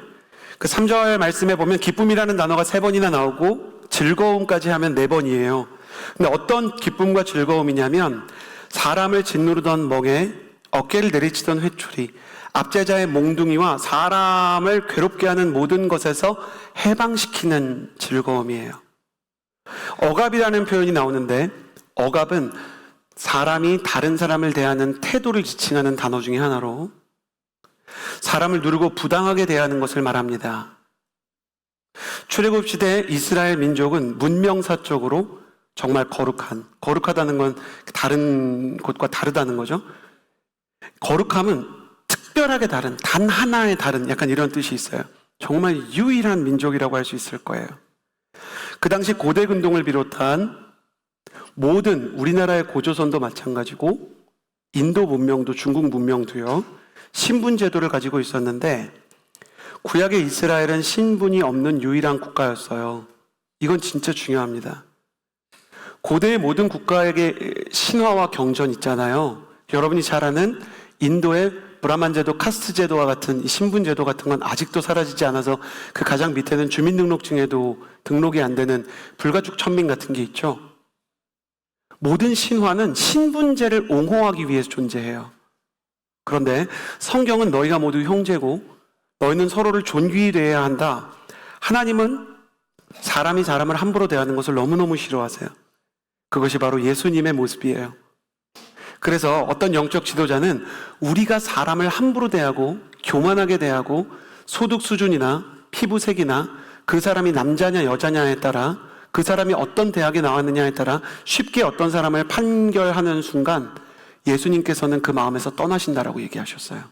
그 3절 말씀에 보면 기쁨이라는 단어가 3번이나 나오고 즐거움까지 하면 4번이에요. 근데 어떤 기쁨과 즐거움이냐면 사람을 짓누르던 멍에 어깨를 내리치던 회초리, 압제자의 몽둥이와 사람을 괴롭게 하는 모든 것에서 해방시키는 즐거움이에요. 억압이라는 표현이 나오는데, 억압은 사람이 다른 사람을 대하는 태도를 지칭하는 단어 중에 하나로 사람을 누르고 부당하게 대하는 것을 말합니다. 출애굽 시대 이스라엘 민족은 문명사적으로 정말 거룩하다는 건 다른 곳과 다르다는 거죠. 거룩함은 특별하게 다른, 단 하나의 다른, 약간 이런 뜻이 있어요. 정말 유일한 민족이라고 할 수 있을 거예요. 그 당시 고대 근동을 비롯한 모든 우리나라의 고조선도 마찬가지고 인도 문명도 중국 문명도요, 신분 제도를 가지고 있었는데 구약의 이스라엘은 신분이 없는 유일한 국가였어요. 이건 진짜 중요합니다. 고대의 모든 국가에게 신화와 경전 있잖아요. 여러분이 잘 아는 인도의 브라만 제도, 카스트 제도와 같은 이 신분 제도 같은 건 아직도 사라지지 않아서 그 가장 밑에는 주민등록증에도 등록이 안 되는 불가축 천민 같은 게 있죠. 모든 신화는 신분제를 옹호하기 위해서 존재해요. 그런데 성경은 너희가 모두 형제고 너희는 서로를 존귀히 대해야 한다. 하나님은 사람이 사람을 함부로 대하는 것을 너무너무 싫어하세요. 그것이 바로 예수님의 모습이에요. 그래서 어떤 영적 지도자는 우리가 사람을 함부로 대하고 교만하게 대하고 소득 수준이나 피부색이나 그 사람이 남자냐 여자냐에 따라 그 사람이 어떤 대학에 나왔느냐에 따라 쉽게 어떤 사람을 판결하는 순간 예수님께서는 그 마음에서 떠나신다라고 얘기하셨어요.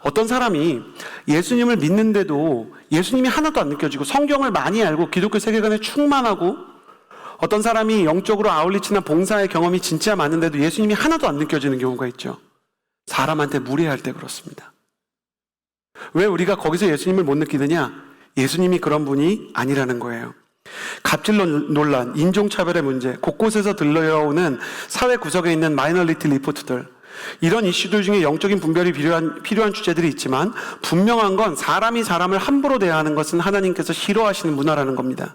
어떤 사람이 예수님을 믿는데도 예수님이 하나도 안 느껴지고 성경을 많이 알고 기독교 세계관에 충만하고 어떤 사람이 영적으로 아울리치나 봉사의 경험이 진짜 많은데도 예수님이 하나도 안 느껴지는 경우가 있죠. 사람한테 무례할 때 그렇습니다. 왜 우리가 거기서 예수님을 못 느끼느냐? 예수님이 그런 분이 아니라는 거예요. 갑질 논란, 인종차별의 문제, 곳곳에서 들려오는 사회 구석에 있는 마이너리티 리포트들, 이런 이슈들 중에 영적인 분별이 필요한 주제들이 있지만 분명한 건 사람이 사람을 함부로 대하는 것은 하나님께서 싫어하시는 문화라는 겁니다.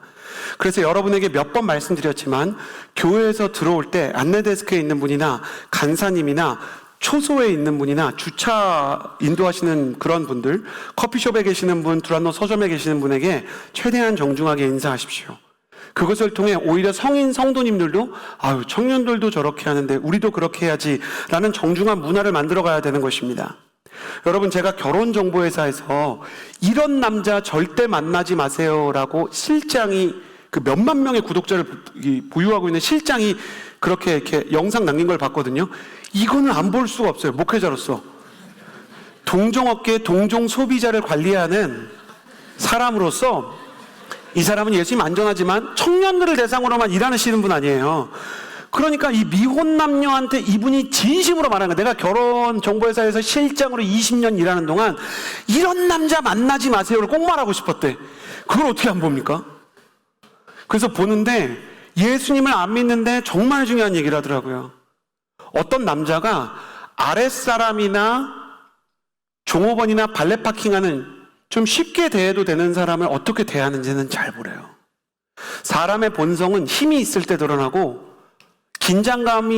그래서 여러분에게 몇 번 말씀드렸지만 교회에서 들어올 때 안내데스크에 있는 분이나 간사님이나 초소에 있는 분이나 주차 인도하시는 그런 분들, 커피숍에 계시는 분, 두란노 서점에 계시는 분에게 최대한 정중하게 인사하십시오. 그것을 통해 오히려 성인 성도님들도 아유 청년들도 저렇게 하는데 우리도 그렇게 해야지 라는 정중한 문화를 만들어 가야 되는 것입니다. 여러분, 제가 결혼정보회사에서 이런 남자 절대 만나지 마세요라고 실장이 그 몇만 명의 구독자를 보유하고 있는 실장이 그렇게 이렇게 영상 남긴 걸 봤거든요. 이거는 안 볼 수가 없어요. 목회자로서. 동종업계 동종 소비자를 관리하는 사람으로서 이 사람은 예수님 안전하지만 청년들을 대상으로만 일하시는 분 아니에요. 그러니까 이 미혼 남녀한테 이분이 진심으로 말하는 거예요. 내가 결혼정보회사에서 실장으로 20년 일하는 동안 이런 남자 만나지 마세요를 꼭 말하고 싶었대. 그걸 어떻게 안 봅니까? 그래서 보는데 예수님을 안 믿는데 정말 중요한 얘기를 하더라고요. 어떤 남자가 아랫사람이나 종업원이나 발레 파킹하는 좀 쉽게 대해도 되는 사람을 어떻게 대하는지는 잘 보래요. 사람의 본성은 힘이 있을 때 드러나고 긴장감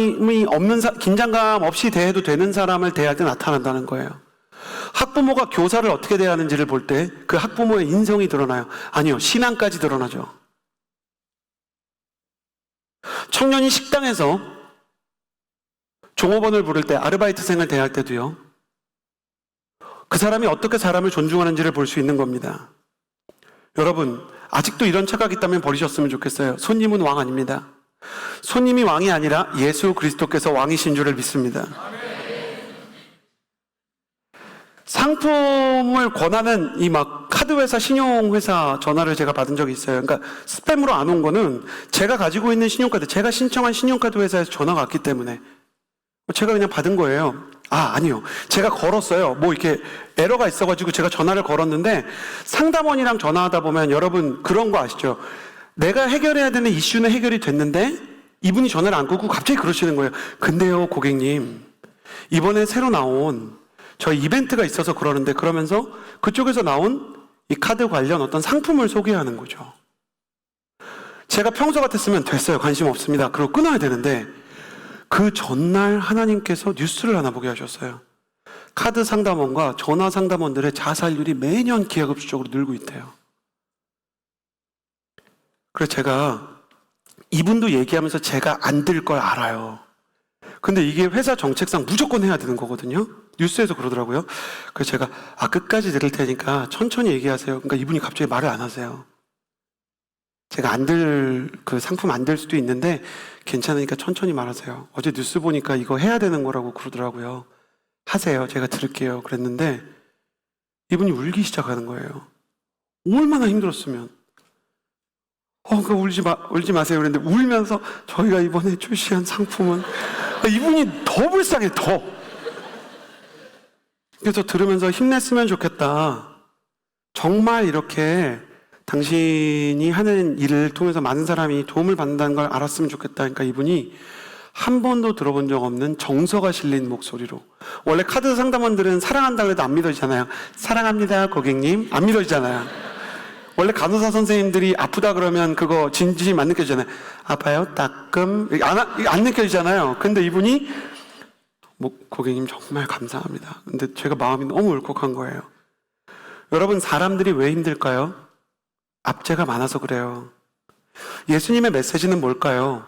없이 대해도 되는 사람을 대할 때 나타난다는 거예요. 학부모가 교사를 어떻게 대하는지를 볼 때 그 학부모의 인성이 드러나요? 아니요, 신앙까지 드러나죠. 청년이 식당에서 종업원을 부를 때, 아르바이트생을 대할 때도요, 그 사람이 어떻게 사람을 존중하는지를 볼 수 있는 겁니다. 여러분, 아직도 이런 착각이 있다면 버리셨으면 좋겠어요. 손님은 왕 아닙니다. 손님이 왕이 아니라 예수 그리스도께서 왕이신 줄을 믿습니다. 상품을 권하는 이 막 카드회사, 신용회사 전화를 제가 받은 적이 있어요. 그러니까 스팸으로 안 온 거는 제가 가지고 있는 신용카드, 제가 신청한 신용카드 회사에서 전화가 왔기 때문에 제가 그냥 받은 거예요. 아니요. 제가 걸었어요. 뭐 이렇게 에러가 있어가지고 제가 전화를 걸었는데 상담원이랑 전화하다 보면 여러분 그런 거 아시죠? 내가 해결해야 되는 이슈는 해결이 됐는데 이분이 전화를 안 끊고 갑자기 그러시는 거예요. 근데요, 고객님, 이번에 새로 나온 저희 이벤트가 있어서 그러는데, 그러면서 그쪽에서 나온 이 카드 관련 어떤 상품을 소개하는 거죠. 제가 평소 같았으면 됐어요, 관심 없습니다, 그러고 끊어야 되는데 그 전날 하나님께서 뉴스를 하나 보게 하셨어요. 카드 상담원과 전화 상담원들의 자살률이 매년 기하급수적으로 늘고 있대요. 그래서 제가 이분도 얘기하면서 제가 안 들 걸 알아요. 근데 이게 회사 정책상 무조건 해야 되는 거거든요. 뉴스에서 그러더라고요. 그래서 제가 끝까지 들을 테니까 천천히 얘기하세요. 그러니까 이분이 갑자기 말을 안 하세요. 제가 그 상품 안 될 수도 있는데 괜찮으니까 천천히 말하세요. 어제 뉴스 보니까 이거 해야 되는 거라고 그러더라고요. 하세요. 제가 들을게요. 그랬는데 이분이 울기 시작하는 거예요. 얼마나 힘들었으면. 울지 마세요. 그랬는데 울면서 저희가 이번에 출시한 상품은 이분이 더 불쌍해, 더. 그래서 들으면서 힘냈으면 좋겠다. 정말 이렇게 당신이 하는 일을 통해서 많은 사람이 도움을 받는다는 걸 알았으면 좋겠다. 그러니까 이분이 한 번도 들어본 적 없는 정서가 실린 목소리로. 원래 카드 상담원들은 사랑한다고 해도 안 믿어지잖아요. 사랑합니다, 고객님. 안 믿어지잖아요. 원래 간호사 선생님들이 아프다 그러면 그거 진심이 안 느껴지잖아요. 아파요? 따끔. 안 느껴지잖아요. 근데 이분이 고객님 정말 감사합니다. 근데 제가 마음이 너무 울컥한 거예요. 여러분, 사람들이 왜 힘들까요? 압제가 많아서 그래요. 예수님의 메시지는 뭘까요?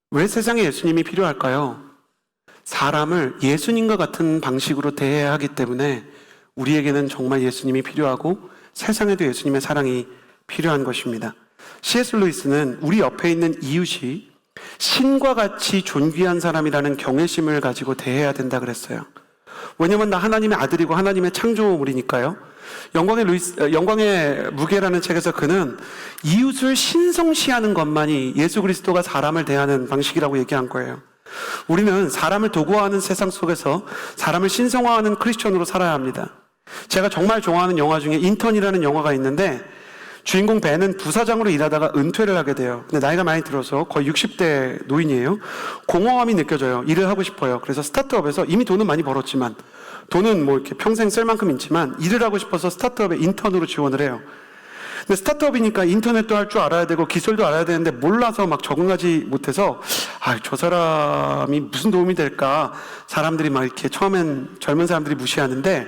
왜 세상에 예수님이 필요할까요? 사람을 예수님과 같은 방식으로 대해야 하기 때문에 우리에게는 정말 예수님이 필요하고 세상에도 예수님의 사랑이 필요한 것입니다. C.S. 루이스는 우리 옆에 있는 이웃이 신과 같이 존귀한 사람이라는 경외심을 가지고 대해야 된다 그랬어요. 왜냐면 나 하나님의 아들이고 하나님의 창조물이니까요. 영광의 무게라는 책에서 그는 이웃을 신성시하는 것만이 예수 그리스도가 사람을 대하는 방식이라고 얘기한 거예요. 우리는 사람을 도구화하는 세상 속에서 사람을 신성화하는 크리스천으로 살아야 합니다. 제가 정말 좋아하는 영화 중에 인턴이라는 영화가 있는데 주인공 벤은 부사장으로 일하다가 은퇴를 하게 돼요. 근데 나이가 많이 들어서 거의 60대 노인이에요. 공허함이 느껴져요. 일을 하고 싶어요. 그래서 스타트업에서 이미 돈은 많이 벌었지만 돈은 이렇게 평생 쓸 만큼 있지만 일을 하고 싶어서 스타트업에 인턴으로 지원을 해요. 근데 스타트업이니까 인터넷도 할 줄 알아야 되고 기술도 알아야 되는데 몰라서 막 적응하지 못해서 저 사람이 무슨 도움이 될까? 사람들이 막 이렇게 처음엔 젊은 사람들이 무시하는데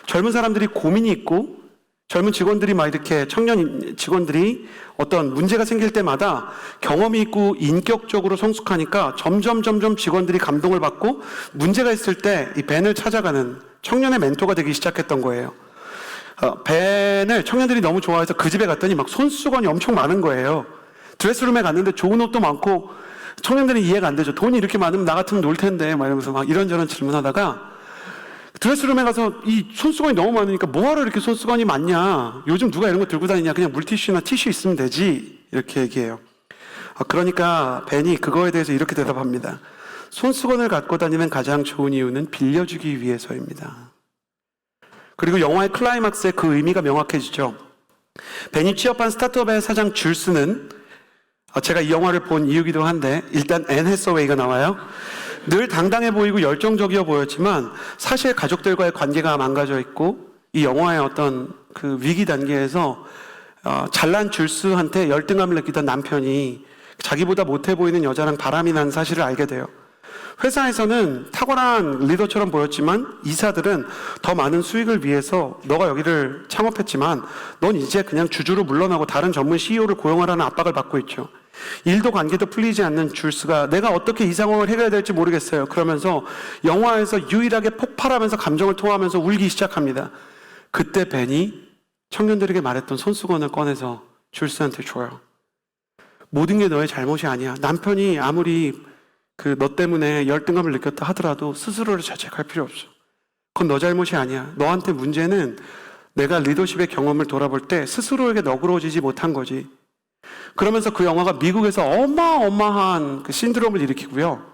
젊은 사람들이 고민이 있고 젊은 직원들이 막 이렇게 청년 직원들이 어떤 문제가 생길 때마다 경험이 있고 인격적으로 성숙하니까 점점 직원들이 감동을 받고 문제가 있을 때 이 벤을 찾아가는 청년의 멘토가 되기 시작했던 거예요. 벤을 청년들이 너무 좋아해서 그 집에 갔더니 막 손수건이 엄청 많은 거예요. 드레스룸에 갔는데 좋은 옷도 많고 청년들은 이해가 안 되죠. 돈이 이렇게 많으면 나 같으면 놀 텐데 막 이러면서 막 이런저런 질문하다가 드레스룸에 가서 이 손수건이 너무 많으니까 뭐하러 이렇게 손수건이 많냐, 요즘 누가 이런 거 들고 다니냐, 그냥 물티슈나 티슈 있으면 되지, 이렇게 얘기해요. 그러니까 벤이 그거에 대해서 이렇게 대답합니다. 손수건을 갖고 다니는 가장 좋은 이유는 빌려주기 위해서입니다. 그리고 영화의 클라이막스에 그 의미가 명확해지죠. 벤이 취업한 스타트업의 사장 줄스는 제가 이 영화를 본 이유기도 한데 일단 앤 해서웨이가 나와요. 늘 당당해 보이고 열정적이어 보였지만 사실 가족들과의 관계가 망가져 있고 이 영화의 어떤 그 위기 단계에서 잘난 줄스한테 열등감을 느끼던 남편이 자기보다 못해 보이는 여자랑 바람이 난 사실을 알게 돼요. 회사에서는 탁월한 리더처럼 보였지만 이사들은 더 많은 수익을 위해서 너가 여기를 창업했지만 넌 이제 그냥 주주로 물러나고 다른 전문 CEO를 고용하라는 압박을 받고 있죠. 일도 관계도 풀리지 않는 줄스가 내가 어떻게 이 상황을 해결해야 될지 모르겠어요. 그러면서 영화에서 유일하게 폭발하면서 감정을 토하면서 울기 시작합니다. 그때 벤이 청년들에게 말했던 손수건을 꺼내서 줄스한테 줘요. 모든 게 너의 잘못이 아니야. 남편이 아무리 너 때문에 열등감을 느꼈다 하더라도 스스로를 자책할 필요 없어. 그건 너 잘못이 아니야. 너한테 문제는 내가 리더십의 경험을 돌아볼 때 스스로에게 너그러워지지 못한 거지. 그러면서 그 영화가 미국에서 어마어마한 그 신드롬을 일으키고요.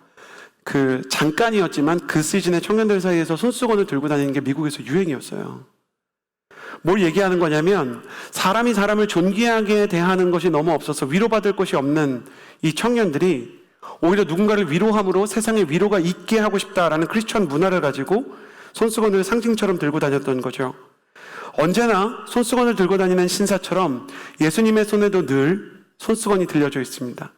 잠깐이었지만 그 시즌에 청년들 사이에서 손수건을 들고 다니는 게 미국에서 유행이었어요. 뭘 얘기하는 거냐면 사람이 사람을 존귀하게 대하는 것이 너무 없어서 위로받을 것이 없는 이 청년들이 오히려 누군가를 위로함으로 세상에 위로가 있게 하고 싶다라는 크리스천 문화를 가지고 손수건을 상징처럼 들고 다녔던 거죠. 언제나 손수건을 들고 다니는 신사처럼 예수님의 손에도 늘 손수건이 들려져 있습니다.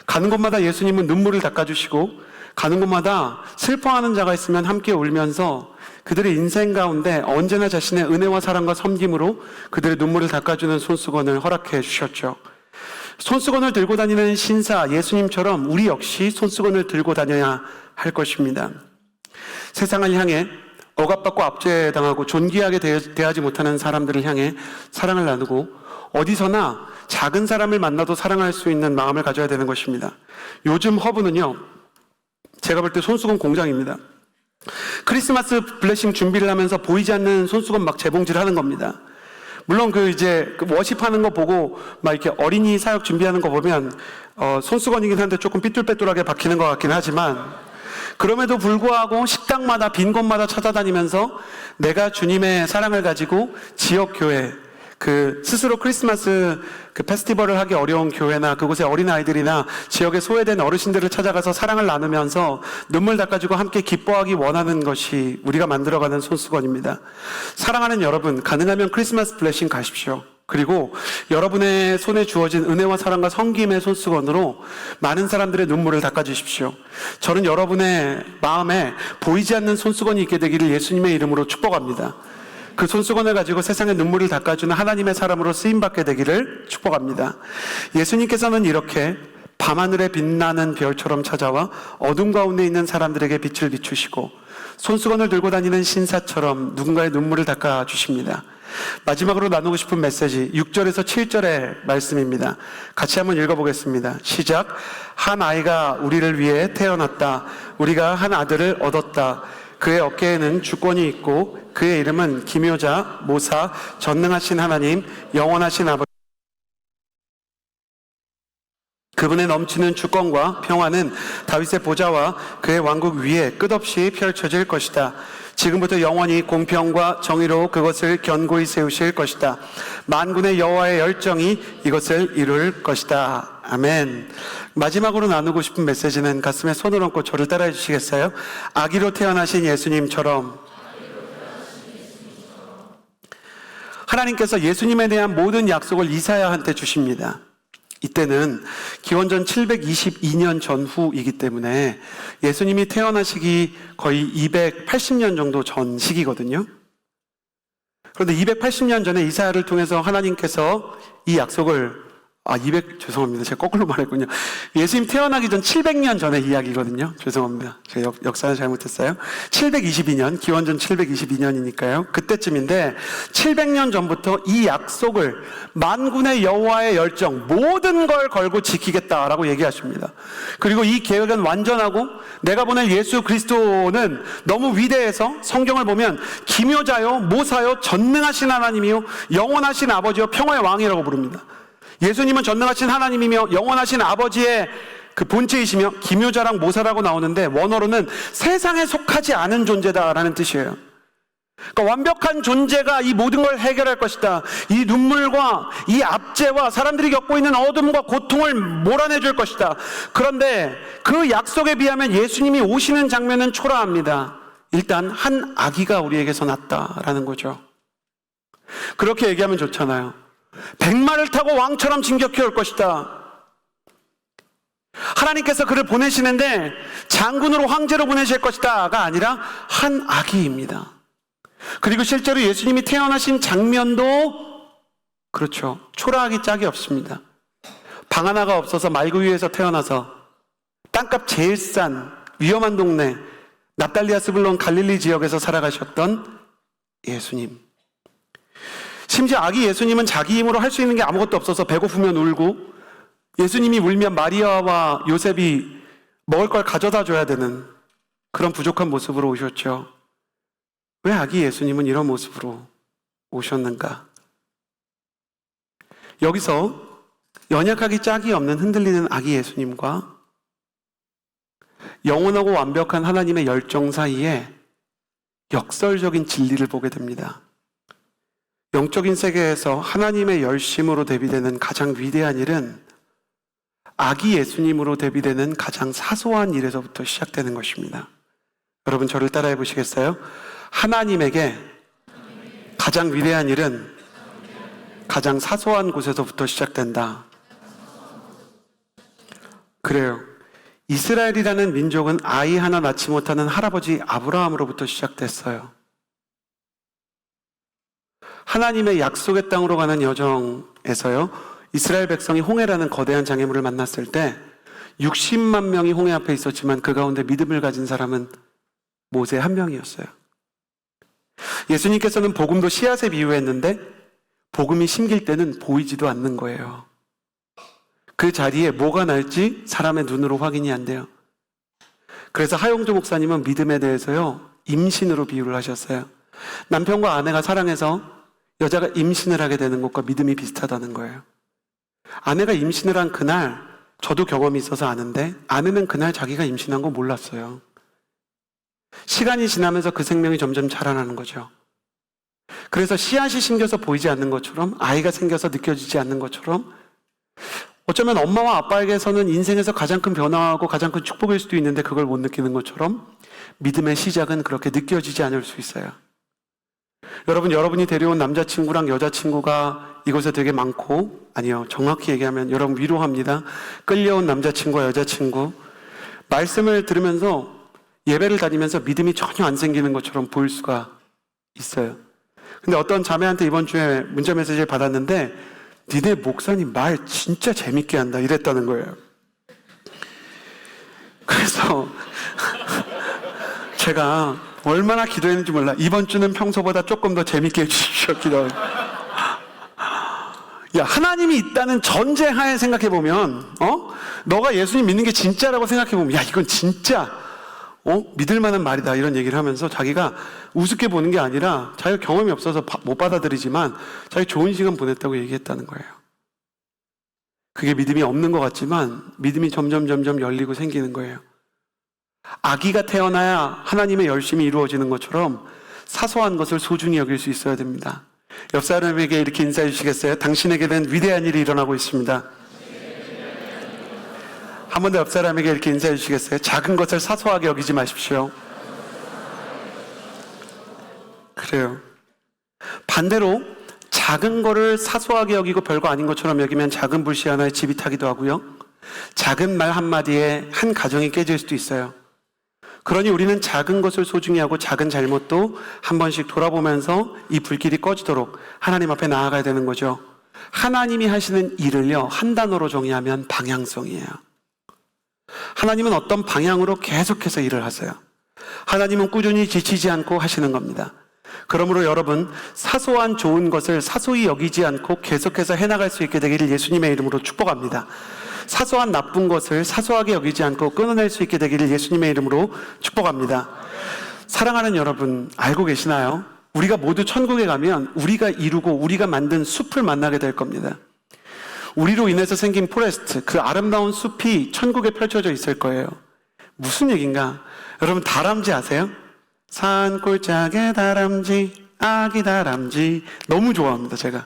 가는 곳마다 예수님은 눈물을 닦아주시고 가는 곳마다 슬퍼하는 자가 있으면 함께 울면서 그들의 인생 가운데 언제나 자신의 은혜와 사랑과 섬김으로 그들의 눈물을 닦아주는 손수건을 허락해 주셨죠. 손수건을 들고 다니는 신사 예수님처럼 우리 역시 손수건을 들고 다녀야 할 것입니다. 세상을 향해 억압받고 압제당하고 존귀하게 대하지 못하는 사람들을 향해 사랑을 나누고 어디서나 작은 사람을 만나도 사랑할 수 있는 마음을 가져야 되는 것입니다. 요즘 허브는요, 제가 볼 때 손수건 공장입니다. 크리스마스 블레싱 준비를 하면서 보이지 않는 손수건 막 재봉질을 하는 겁니다. 물론 그 워십하는 거 보고 막 이렇게 어린이 사역 준비하는 거 보면 손수건이긴 한데 조금 삐뚤빼뚤하게 박히는 것 같긴 하지만, 그럼에도 불구하고 식당마다 빈 곳마다 찾아다니면서 내가 주님의 사랑을 가지고 지역 교회, 스스로 크리스마스 페스티벌을 하기 어려운 교회나 그곳의 어린아이들이나 지역의 소외된 어르신들을 찾아가서 사랑을 나누면서 눈물 닦아주고 함께 기뻐하기 원하는 것이 우리가 만들어가는 손수건입니다. 사랑하는 여러분, 가능하면 크리스마스 블레싱 가십시오. 그리고 여러분의 손에 주어진 은혜와 사랑과 섬김의 손수건으로 많은 사람들의 눈물을 닦아주십시오. 저는 여러분의 마음에 보이지 않는 손수건이 있게 되기를 예수님의 이름으로 축복합니다. 그 손수건을 가지고 세상의 눈물을 닦아주는 하나님의 사람으로 쓰임받게 되기를 축복합니다. 예수님께서는 이렇게 밤하늘에 빛나는 별처럼 찾아와 어둠 가운데 있는 사람들에게 빛을 비추시고 손수건을 들고 다니는 신사처럼 누군가의 눈물을 닦아주십니다. 마지막으로 나누고 싶은 메시지 6절에서 7절의 말씀입니다. 같이 한번 읽어보겠습니다. 시작. 한 아이가 우리를 위해 태어났다. 우리가 한 아들을 얻었다. 그의 어깨에는 주권이 있고 그의 이름은 기묘자, 모사, 전능하신 하나님, 영원하신 아버지. 그분의 넘치는 주권과 평화는 다윗의 보좌와 그의 왕국 위에 끝없이 펼쳐질 것이다. 지금부터 영원히 공평과 정의로 그것을 견고히 세우실 것이다. 만군의 여호와의 열정이 이것을 이룰 것이다. 아멘. 마지막으로 나누고 싶은 메시지는 가슴에 손을 얹고 저를 따라해 주시겠어요? 아기로 태어나신 예수님처럼. 하나님께서 예수님에 대한 모든 약속을 이사야한테 주십니다. 이때는 기원전 722년 전후이기 때문에 예수님이 태어나시기 거의 280년 정도 전 시기거든요. 그런데 280년 전에 이사야를 통해서 하나님께서 이 약속을 죄송합니다. 제가 거꾸로 말했군요. 예수님 태어나기 전 700년 전의 이야기거든요. 죄송합니다. 제가 역사를 잘못했어요. 722년, 기원전 722년이니까요. 그때쯤인데 700년 전부터 이 약속을 만군의 여호와의 열정, 모든 걸 걸고 지키겠다라고 얘기하십니다. 그리고 이 계획은 완전하고 내가 보낸 예수 그리스도는 너무 위대해서 성경을 보면 기묘자요, 모사요, 전능하신 하나님이요, 영원하신 아버지요, 평화의 왕이라고 부릅니다. 예수님은 전능하신 하나님이며 영원하신 아버지의 그 본체이시며 기묘자랑 모사라고 나오는데 원어로는 세상에 속하지 않은 존재다라는 뜻이에요. 그러니까 완벽한 존재가 이 모든 걸 해결할 것이다. 이 눈물과 이 압제와 사람들이 겪고 있는 어둠과 고통을 몰아내줄 것이다. 그런데 그 약속에 비하면 예수님이 오시는 장면은 초라합니다. 일단 한 아기가 우리에게서 났다라는 거죠. 그렇게 얘기하면 좋잖아요. 백마를 타고 왕처럼 진격해 올 것이다. 하나님께서 그를 보내시는데 장군으로 황제로 보내실 것이다가 아니라 한 아기입니다. 그리고 실제로 예수님이 태어나신 장면도 그렇죠. 초라하기 짝이 없습니다. 방 하나가 없어서 말구 위에서 태어나서 땅값 제일 싼 위험한 동네 납달리아 스불론 갈릴리 지역에서 살아가셨던 예수님. 심지어 아기 예수님은 자기 힘으로 할 수 있는 게 아무것도 없어서 배고프면 울고 예수님이 울면 마리아와 요셉이 먹을 걸 가져다 줘야 되는 그런 부족한 모습으로 오셨죠. 왜 아기 예수님은 이런 모습으로 오셨는가? 여기서 연약하기 짝이 없는 흔들리는 아기 예수님과 영원하고 완벽한 하나님의 열정 사이에 역설적인 진리를 보게 됩니다. 영적인 세계에서 하나님의 열심으로 대비되는 가장 위대한 일은 아기 예수님으로 대비되는 가장 사소한 일에서부터 시작되는 것입니다. 여러분 저를 따라해 보시겠어요? 하나님에게 가장 위대한 일은 가장 사소한 곳에서부터 시작된다. 그래요. 이스라엘이라는 민족은 아이 하나 낳지 못하는 할아버지 아브라함으로부터 시작됐어요. 하나님의 약속의 땅으로 가는 여정에서요, 이스라엘 백성이 홍해라는 거대한 장애물을 만났을 때 60만 명이 홍해 앞에 있었지만 그 가운데 믿음을 가진 사람은 모세 한 명이었어요. 예수님께서는 복음도 씨앗에 비유했는데 복음이 심길 때는 보이지도 않는 거예요. 그 자리에 뭐가 날지 사람의 눈으로 확인이 안 돼요. 그래서 하용조 목사님은 믿음에 대해서요, 임신으로 비유를 하셨어요. 남편과 아내가 사랑해서 여자가 임신을 하게 되는 것과 믿음이 비슷하다는 거예요. 아내가 임신을 한 그날, 저도 경험이 있어서 아는데 아내는 그날 자기가 임신한 거 몰랐어요. 시간이 지나면서 그 생명이 점점 자라나는 거죠. 그래서 씨앗이 심겨서 보이지 않는 것처럼, 아이가 생겨서 느껴지지 않는 것처럼, 어쩌면 엄마와 아빠에게서는 인생에서 가장 큰 변화하고 가장 큰 축복일 수도 있는데 그걸 못 느끼는 것처럼 믿음의 시작은 그렇게 느껴지지 않을 수 있어요. 여러분, 여러분이 데려온 남자친구랑 여자친구가 이곳에 되게 많고, 아니요, 정확히 얘기하면 여러분 위로합니다. 끌려온 남자친구와 여자친구, 말씀을 들으면서 예배를 다니면서 믿음이 전혀 안 생기는 것처럼 보일 수가 있어요. 근데 어떤 자매한테 이번 주에 문자 메시지를 받았는데, 니네 목사님 말 진짜 재밌게 한다 이랬다는 거예요. 그래서 제가 얼마나 기도했는지 몰라. 이번 주는 평소보다 조금 더 재밌게 해주십시오. 기도. 야, 하나님이 있다는 전제하에 생각해보면, 너가 예수님 믿는 게 진짜라고 생각해보면, 야, 이건 진짜 믿을 만한 말이다, 이런 얘기를 하면서 자기가 우습게 보는 게 아니라 자기가 경험이 없어서 못 받아들이지만 자기 좋은 시간 보냈다고 얘기했다는 거예요. 그게 믿음이 없는 것 같지만 믿음이 점점 열리고 생기는 거예요. 아기가 태어나야 하나님의 열심이 이루어지는 것처럼 사소한 것을 소중히 여길 수 있어야 됩니다. 옆 사람에게 이렇게 인사해 주시겠어요? 당신에게는 위대한 일이 일어나고 있습니다. 한 번 더 옆 사람에게 이렇게 인사해 주시겠어요? 작은 것을 사소하게 여기지 마십시오. 그래요. 반대로 작은 거를 사소하게 여기고 별거 아닌 것처럼 여기면 작은 불씨 하나에 집이 타기도 하고요, 작은 말 한마디에 한 가정이 깨질 수도 있어요. 그러니 우리는 작은 것을 소중히 하고 작은 잘못도 한 번씩 돌아보면서 이 불길이 꺼지도록 하나님 앞에 나아가야 되는 거죠. 하나님이 하시는 일을요, 한 단어로 정의하면 방향성이에요. 하나님은 어떤 방향으로 계속해서 일을 하세요. 하나님은 꾸준히 지치지 않고 하시는 겁니다. 그러므로 여러분, 사소한 좋은 것을 사소히 여기지 않고 계속해서 해나갈 수 있게 되기를 예수님의 이름으로 축복합니다. 사소한 나쁜 것을 사소하게 여기지 않고 끊어낼 수 있게 되기를 예수님의 이름으로 축복합니다. 사랑하는 여러분, 알고 계시나요? 우리가 모두 천국에 가면 우리가 이루고 우리가 만든 숲을 만나게 될 겁니다. 우리로 인해서 생긴 포레스트, 그 아름다운 숲이 천국에 펼쳐져 있을 거예요. 무슨 얘기인가? 여러분, 다람쥐 아세요? 산골짜기의 다람쥐, 아기 다람쥐. 너무 좋아합니다, 제가.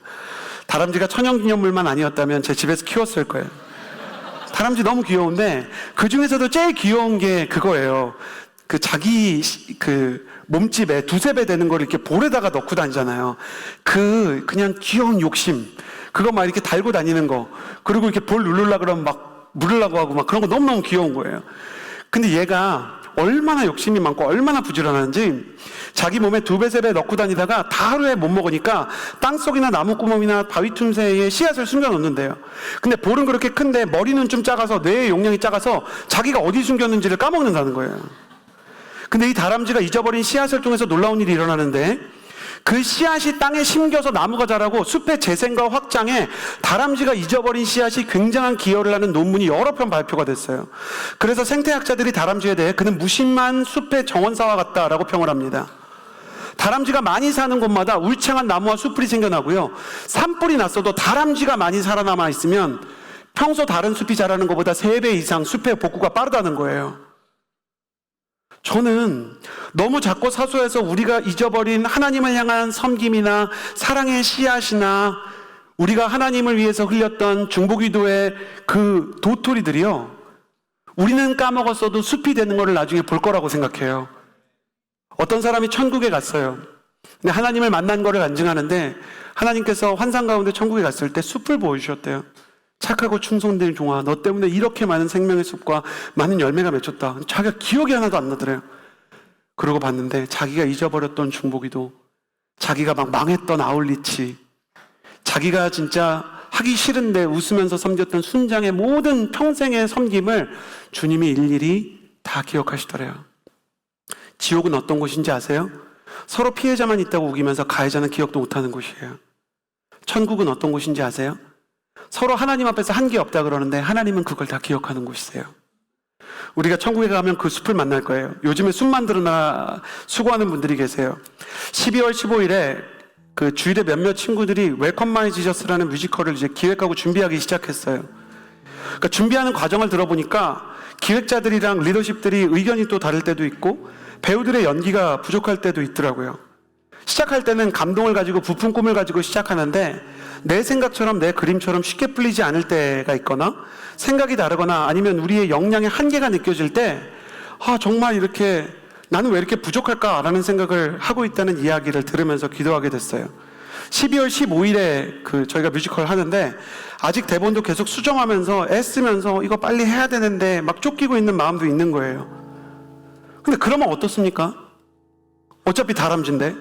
다람쥐가 천연기념물만 아니었다면 제 집에서 키웠을 거예요. 다람쥐 너무 귀여운데 그 중에서도 제일 귀여운 게 그거예요. 그 자기 몸집에 두세 배 되는 걸 이렇게 볼에다가 넣고 다니잖아요. 그냥 귀여운 욕심. 그거 막 이렇게 달고 다니는 거. 그리고 이렇게 볼 누르려고 그러면 막 물으려고 하고 막 그런 거 너무너무 귀여운 거예요. 근데 얘가 얼마나 욕심이 많고 얼마나 부지런한지 자기 몸에 두 배, 세 배 넣고 다니다가 다 하루에 못 먹으니까 땅속이나 나무구멍이나 바위 틈새에 씨앗을 숨겨놓는데요. 근데 볼은 그렇게 큰데 머리는 좀 작아서 뇌의 용량이 작아서 자기가 어디 숨겼는지를 까먹는다는 거예요. 근데 이 다람쥐가 잊어버린 씨앗을 통해서 놀라운 일이 일어나는데, 그 씨앗이 땅에 심겨서 나무가 자라고 숲의 재생과 확장에 다람쥐가 잊어버린 씨앗이 굉장한 기여를 하는 논문이 여러 편 발표가 됐어요. 그래서 생태학자들이 다람쥐에 대해 그는 무심한 숲의 정원사와 같다라고 평을 합니다. 다람쥐가 많이 사는 곳마다 울창한 나무와 숲이 생겨나고요, 산불이 났어도 다람쥐가 많이 살아남아 있으면 평소 다른 숲이 자라는 것보다 3배 이상 숲의 복구가 빠르다는 거예요. 저는 너무 작고 사소해서 우리가 잊어버린 하나님을 향한 섬김이나 사랑의 씨앗이나 우리가 하나님을 위해서 흘렸던 중보기도의 그 도토리들이요, 우리는 까먹었어도 숲이 되는 것을 나중에 볼 거라고 생각해요. 어떤 사람이 천국에 갔어요. 근데 하나님을 만난 거를 간증하는데 하나님께서 환상 가운데 천국에 갔을 때 숲을 보여주셨대요. 착하고 충성된 종아, 너 때문에 이렇게 많은 생명의 숲과 많은 열매가 맺혔다. 자기가 기억이 하나도 안 나더래요. 그러고 봤는데 자기가 잊어버렸던 중보기도, 자기가 막 망했던 아울리치, 자기가 진짜 하기 싫은데 웃으면서 섬겼던 순장의 모든 평생의 섬김을 주님이 일일이 다 기억하시더래요. 지옥은 어떤 곳인지 아세요? 서로 피해자만 있다고 우기면서 가해자는 기억도 못하는 곳이에요. 천국은 어떤 곳인지 아세요? 서로 하나님 앞에서 한 게 없다 그러는데 하나님은 그걸 다 기억하는 곳이세요. 우리가 천국에 가면 그 숲을 만날 거예요. 요즘에 숲 만들어나 수고하는 분들이 계세요. 12월 15일에 그 주일에 몇몇 친구들이 웰컴 마이 지저스라는 뮤지컬을 이제 기획하고 준비하기 시작했어요. 그러니까 준비하는 과정을 들어보니까 기획자들이랑 리더십들이 의견이 또 다를 때도 있고 배우들의 연기가 부족할 때도 있더라고요. 시작할 때는 감동을 가지고 부푼 꿈을 가지고 시작하는데 내 생각처럼 내 그림처럼 쉽게 풀리지 않을 때가 있거나 생각이 다르거나 아니면 우리의 역량의 한계가 느껴질 때 정말 이렇게 나는 왜 이렇게 부족할까라는 생각을 하고 있다는 이야기를 들으면서 기도하게 됐어요. 12월 15일에 저희가 뮤지컬 하는데 아직 대본도 계속 수정하면서 애쓰면서 이거 빨리 해야 되는데 막 쫓기고 있는 마음도 있는 거예요. 근데 그러면 어떻습니까? 어차피 다람쥐인데.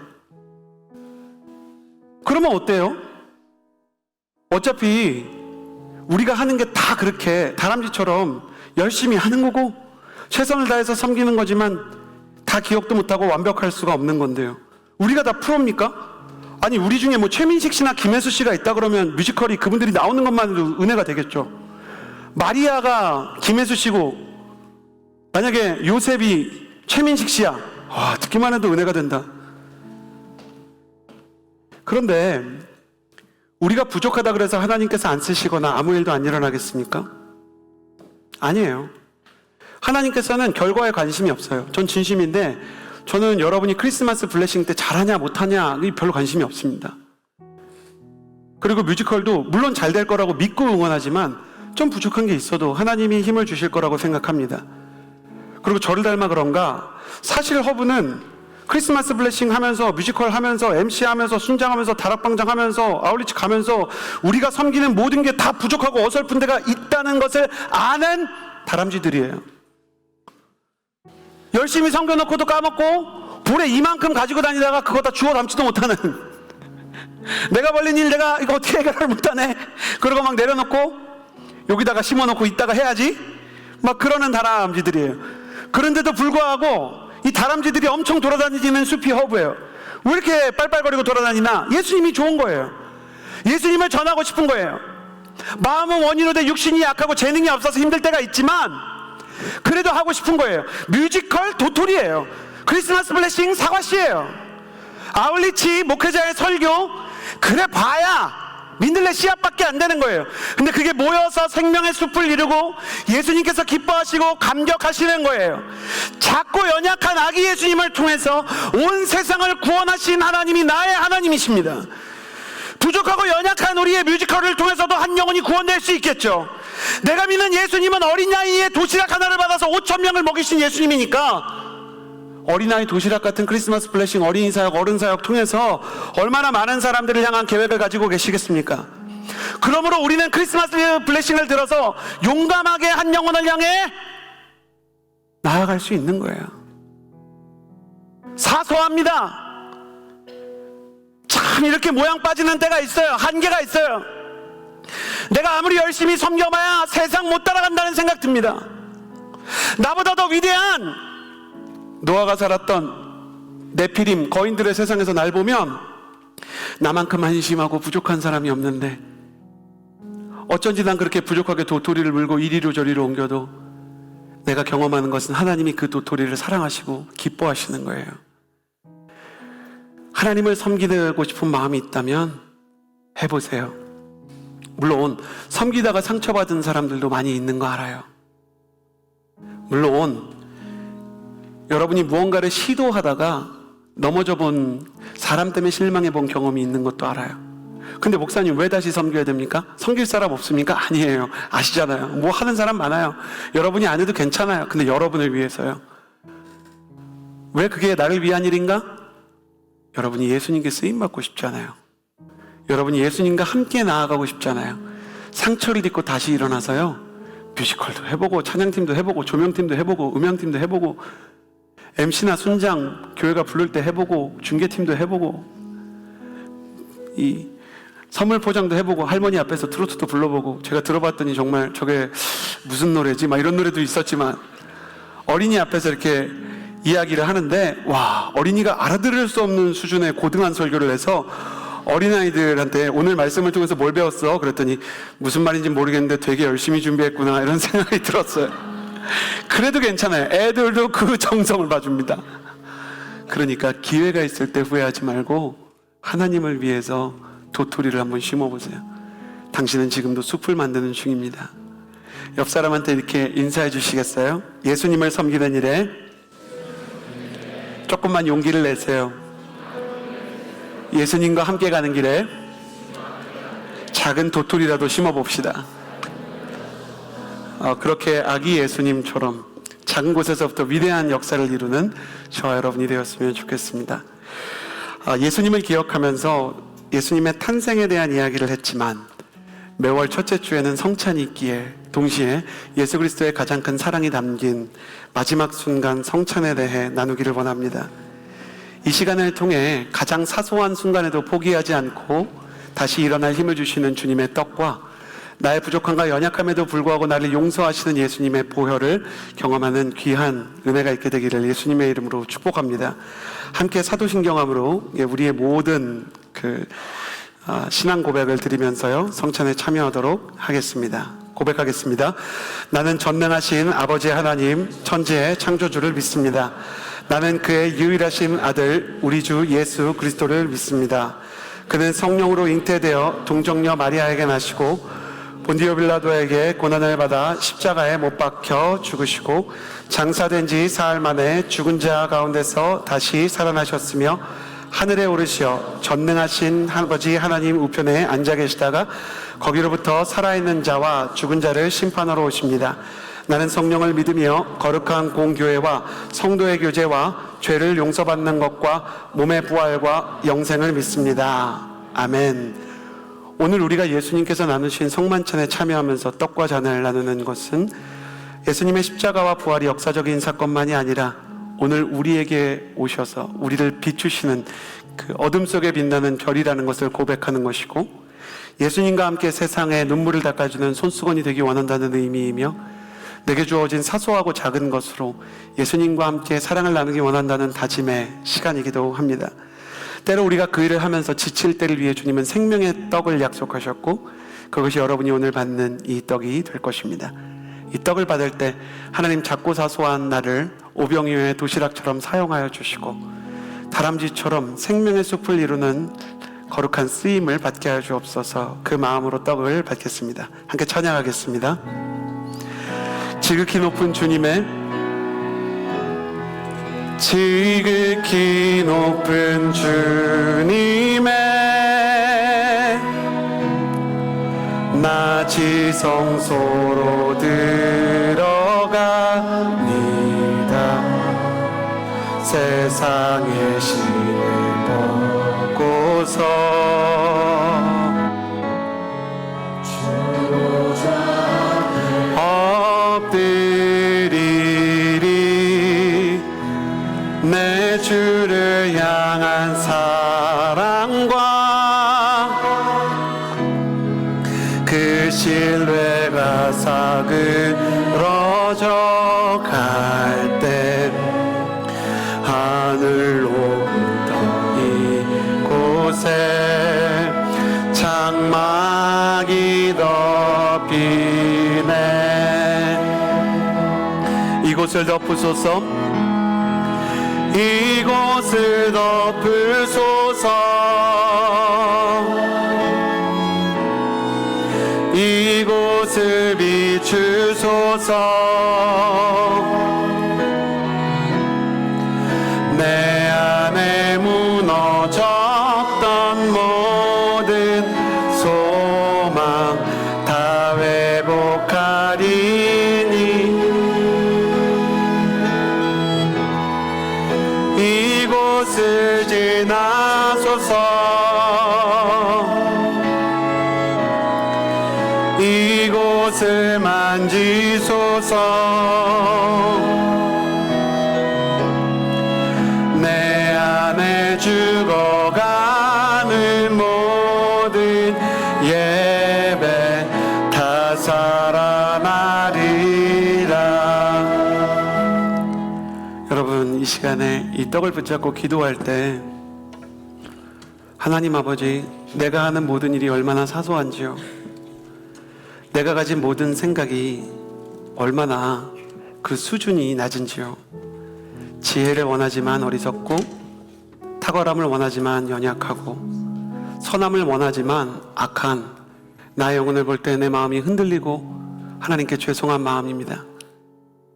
그러면 어때요? 어차피 우리가 하는 게 다 그렇게 다람쥐처럼 열심히 하는 거고 최선을 다해서 섬기는 거지만 다 기억도 못하고 완벽할 수가 없는 건데요. 우리가 다 프로입니까? 아니 우리 중에 뭐 최민식 씨나 김혜수 씨가 있다 그러면 뮤지컬이 그분들이 나오는 것만으로도 은혜가 되겠죠. 마리아가 김혜수 씨고 만약에 요셉이 최민식 씨야, 듣기만 해도 은혜가 된다. 그런데 우리가 부족하다 그래서 하나님께서 안 쓰시거나 아무 일도 안 일어나겠습니까? 아니에요. 하나님께서는 결과에 관심이 없어요. 전 진심인데 저는 여러분이 크리스마스 블레싱 때 잘하냐 못하냐 별로 관심이 없습니다. 그리고 뮤지컬도 물론 잘 될 거라고 믿고 응원하지만 좀 부족한 게 있어도 하나님이 힘을 주실 거라고 생각합니다. 그리고 저를 닮아 그런가 사실 허브는 크리스마스 블레싱 하면서 뮤지컬 하면서 MC 하면서 순장하면서 다락방장 하면서 아울리치 가면서 우리가 섬기는 모든 게 다 부족하고 어설픈 데가 있다는 것을 아는 다람쥐들이에요. 열심히 섬겨놓고도 까먹고 볼에 이만큼 가지고 다니다가 그거 다 주워 담지도 못하는 내가 벌린 일 내가 이거 어떻게 해결을 못하네 그러고 막 내려놓고 여기다가 심어놓고 이따가 해야지 막 그러는 다람쥐들이에요. 그런데도 불구하고 이 다람쥐들이 엄청 돌아다니는 숲이 허브예요. 왜 이렇게 빨빨거리고 돌아다니나? 예수님이 좋은 거예요. 예수님을 전하고 싶은 거예요. 마음은 원인으로 돼 육신이 약하고 재능이 없어서 힘들 때가 있지만 그래도 하고 싶은 거예요. 뮤지컬 도토리예요. 크리스마스 블레싱 사과씨예요. 아울리치 목회자의 설교 그래 봐야 민들레 씨앗밖에 안 되는 거예요. 근데 그게 모여서 생명의 숲을 이루고 예수님께서 기뻐하시고 감격하시는 거예요. 작고 연약한 아기 예수님을 통해서 온 세상을 구원하신 하나님이 나의 하나님이십니다. 부족하고 연약한 우리의 뮤지컬을 통해서도 한 영혼이 구원될 수 있겠죠. 내가 믿는 예수님은 어린 나이에 도시락 하나를 받아서 5,000명을 먹이신 예수님이니까 어린아이 도시락 같은 크리스마스 블레싱 어린이 사역 어른 사역 통해서 얼마나 많은 사람들을 향한 계획을 가지고 계시겠습니까? 그러므로 우리는 크리스마스 블레싱을 들어서 용감하게 한 영혼을 향해 나아갈 수 있는 거예요. 사소합니다. 참 이렇게 모양 빠지는 때가 있어요. 한계가 있어요. 내가 아무리 열심히 섬겨봐야 세상 못 따라간다는 생각 듭니다. 나보다 더 위대한 노아가 살았던 네피림 거인들의 세상에서 날 보면 나만큼 한심하고 부족한 사람이 없는데 어쩐지 난 그렇게 부족하게 도토리를 물고 이리로 저리로 옮겨도 내가 경험하는 것은 하나님이 그 도토리를 사랑하시고 기뻐하시는 거예요. 하나님을 섬기고 싶은 마음이 있다면 해보세요. 물론 섬기다가 상처받은 사람들도 많이 있는 거 알아요. 물론 여러분이 무언가를 시도하다가 넘어져 본 사람 때문에 실망해 본 경험이 있는 것도 알아요. 근데 목사님 왜 다시 섬겨야 됩니까? 섬길 사람 없습니까? 아니에요. 아시잖아요. 뭐 하는 사람 많아요. 여러분이 안 해도 괜찮아요. 근데 여러분을 위해서요. 왜 그게 나를 위한 일인가? 여러분이 예수님께 쓰임받고 싶잖아요. 여러분이 예수님과 함께 나아가고 싶잖아요. 상처를 입고 다시 일어나서요, 뮤지컬도 해보고 찬양팀도 해보고 조명팀도 해보고 음향팀도 해보고 MC나 순장 교회가 부를 때 해보고 중계팀도 해보고 이 선물 포장도 해보고 할머니 앞에서 트로트도 불러보고, 제가 들어봤더니 정말 저게 무슨 노래지 막 이런 노래도 있었지만 어린이 앞에서 이렇게 이야기를 하는데, 와, 어린이가 알아들을 수 없는 수준의 고등한 설교를 해서 어린아이들한테 오늘 말씀을 통해서 뭘 배웠어? 그랬더니 무슨 말인지 모르겠는데 되게 열심히 준비했구나 이런 생각이 들었어요. 그래도 괜찮아요. 애들도 그 정성을 봐줍니다. 그러니까 기회가 있을 때 후회하지 말고 하나님을 위해서 도토리를 한번 심어보세요. 당신은 지금도 숲을 만드는 중입니다. 옆 사람한테 이렇게 인사해 주시겠어요? 예수님을 섬기는 일에 조금만 용기를 내세요. 예수님과 함께 가는 길에 작은 도토리라도 심어봅시다. 그렇게 아기 예수님처럼 작은 곳에서부터 위대한 역사를 이루는 저와 여러분이 되었으면 좋겠습니다. 예수님을 기억하면서 예수님의 탄생에 대한 이야기를 했지만 매월 첫째 주에는 성찬이 있기에 동시에 예수 그리스도의 가장 큰 사랑이 담긴 마지막 순간 성찬에 대해 나누기를 원합니다. 이 시간을 통해 가장 사소한 순간에도 포기하지 않고 다시 일어날 힘을 주시는 주님의 떡과 나의 부족함과 연약함에도 불구하고 나를 용서하시는 예수님의 보혈을 경험하는 귀한 은혜가 있게 되기를 예수님의 이름으로 축복합니다. 함께 사도신경함으로 우리의 모든 신앙 고백을 드리면서요, 성찬에 참여하도록 하겠습니다. 고백하겠습니다. 나는 전능하신 아버지 하나님 천지의 창조주를 믿습니다. 나는 그의 유일하신 아들 우리 주 예수 그리스도를 믿습니다. 그는 성령으로 잉태되어 동정녀 마리아에게 나시고 본디오 빌라도에게 고난을 받아 십자가에 못 박혀 죽으시고 장사된 지 사흘 만에 죽은 자 가운데서 다시 살아나셨으며 하늘에 오르시어 전능하신 아버지 하나님 우편에 앉아 계시다가 거기로부터 살아있는 자와 죽은 자를 심판하러 오십니다. 나는 성령을 믿으며 거룩한 공교회와 성도의 교제와 죄를 용서받는 것과 몸의 부활과 영생을 믿습니다. 아멘. 오늘 우리가 예수님께서 나누신 성만찬에 참여하면서 떡과 잔을 나누는 것은 예수님의 십자가와 부활이 역사적인 사건만이 아니라 오늘 우리에게 오셔서 우리를 비추시는 그 어둠 속에 빛나는 별이라는 것을 고백하는 것이고, 예수님과 함께 세상에 눈물을 닦아주는 손수건이 되기 원한다는 의미이며, 내게 주어진 사소하고 작은 것으로 예수님과 함께 사랑을 나누기 원한다는 다짐의 시간이기도 합니다. 때로 우리가 그 일을 하면서 지칠 때를 위해 주님은 생명의 떡을 약속하셨고, 그것이 여러분이 오늘 받는 이 떡이 될 것입니다. 이 떡을 받을 때 하나님 작고 사소한 나를 오병이어의 도시락처럼 사용하여 주시고 다람쥐처럼 생명의 숲을 이루는 거룩한 쓰임을 받게 하여 주옵소서. 그 마음으로 떡을 받겠습니다. 함께 찬양하겠습니다. 지극히 높은 주님의, 지극히 높은 주님의 나 지성소로 들어갑니다. 세상의 신을 벗고서 엎드리리. 내 주를 향한 사랑과 그 신뢰가 사그러져 갈 때 하늘로부터 이곳에 장막이 덮이네. 이곳을 덮으소서. 이곳을 덮으소서. 이곳을 비추소서. 내 안에 무너졌던 모든 소망 다 회복하리니 이곳을 지나소서. 옷을 만지소서. 내 안에 죽어가는 모든 예배 다 살아나리라. 여러분, 이 시간에 이 떡을 붙잡고 기도할 때 하나님 아버지, 내가 하는 모든 일이 얼마나 사소한지요, 내가 가진 모든 생각이 얼마나 그 수준이 낮은지요, 지혜를 원하지만 어리석고, 탁월함을 원하지만 연약하고, 선함을 원하지만 악한 나의 영혼을 볼 때 내 마음이 흔들리고 하나님께 죄송한 마음입니다.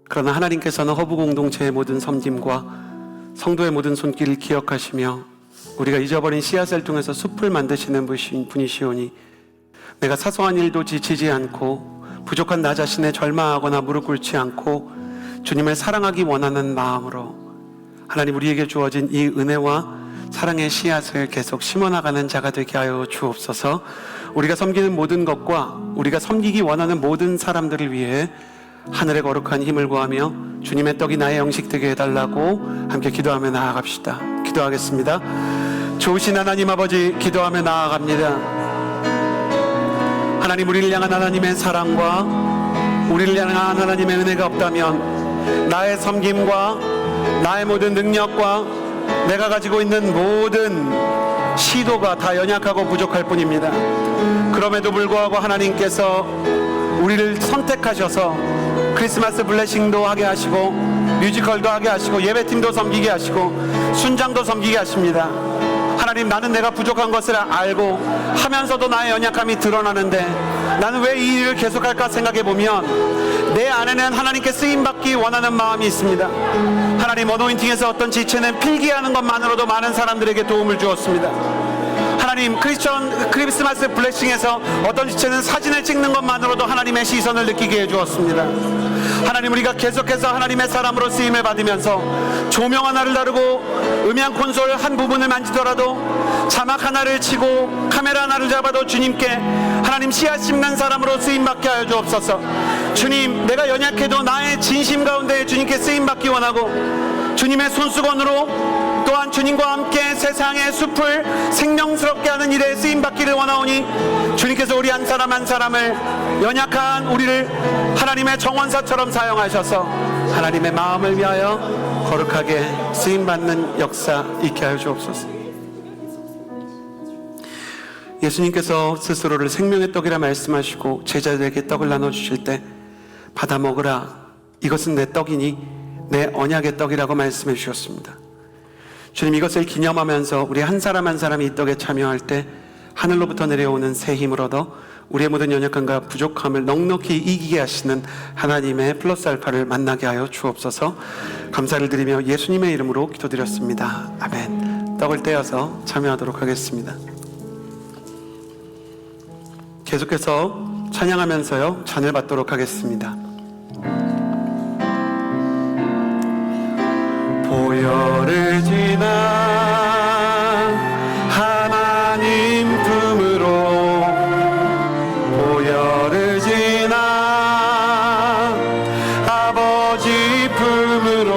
그러나 하나님께서는 허브 공동체의 모든 섬김과 성도의 모든 손길을 기억하시며 우리가 잊어버린 씨앗을 통해서 숲을 만드시는 분이시오니, 내가 사소한 일도 지치지 않고 부족한 나 자신에 절망하거나 무릎 꿇지 않고 주님을 사랑하기 원하는 마음으로 하나님 우리에게 주어진 이 은혜와 사랑의 씨앗을 계속 심어나가는 자가 되게 하여 주옵소서. 우리가 섬기는 모든 것과 우리가 섬기기 원하는 모든 사람들을 위해 하늘의 거룩한 힘을 구하며 주님의 떡이 나의 영식 되게 해달라고 함께 기도하며 나아갑시다. 기도하겠습니다. 좋으신 하나님 아버지, 기도하며 나아갑니다. 하나님, 우리를 향한 하나님의 사랑과 우리를 향한 하나님의 은혜가 없다면 나의 섬김과 나의 모든 능력과 내가 가지고 있는 모든 시도가 다 연약하고 부족할 뿐입니다. 그럼에도 불구하고 하나님께서 우리를 선택하셔서 크리스마스 블레싱도 하게 하시고 뮤지컬도 하게 하시고 예배팀도 섬기게 하시고 순장도 섬기게 하십니다. 하나님, 나는 내가 부족한 것을 알고 하면서도 나의 연약함이 드러나는데 나는 왜 이 일을 계속할까 생각해보면 내 안에는 하나님께 쓰임받기 원하는 마음이 있습니다. 하나님, 어노인팅에서 어떤 지체는 필기하는 것만으로도 많은 사람들에게 도움을 주었습니다. 하나님, 크리스마스 블레싱에서 어떤 지체는 사진을 찍는 것만으로도 하나님의 시선을 느끼게 해주었습니다. 하나님, 우리가 계속해서 하나님의 사람으로 쓰임을 받으면서 조명 하나를 다루고 음향 콘솔 한 부분을 만지더라도 자막 하나를 치고 카메라 하나를 잡아도 주님께 하나님 씨앗 심는 사람으로 쓰임받게 하여 주옵소서. 주님, 내가 연약해도 나의 진심 가운데 주님께 쓰임받기 원하고 주님의 손수건으로 또한 주님과 함께 세상의 숲을 생명스럽게 하는 일에 쓰임받기를 원하오니 주님께서 우리 한 사람 한 사람을 연약한 우리를 하나님의 정원사처럼 사용하셔서 하나님의 마음을 위하여 거룩하게 쓰임받는 역사 있게 하여 주옵소서. 예수님께서 스스로를 생명의 떡이라 말씀하시고 제자들에게 떡을 나눠주실 때 받아 먹으라, 이것은 내 떡이니 내 언약의 떡이라고 말씀해 주셨습니다. 주님, 이것을 기념하면서 우리 한 사람 한 사람이 이 떡에 참여할 때 하늘로부터 내려오는 새 힘을 얻어 우리의 모든 연약함과 부족함을 넉넉히 이기게 하시는 하나님의 플러스 알파를 만나게 하여 주옵소서. 감사를 드리며 예수님의 이름으로 기도드렸습니다. 아멘. 떡을 떼어서 참여하도록 하겠습니다. 계속해서 찬양하면서요 잔을 받도록 하겠습니다. 보혈을 지나 하나님 품으로, 보혈을 지나 아버지 품으로,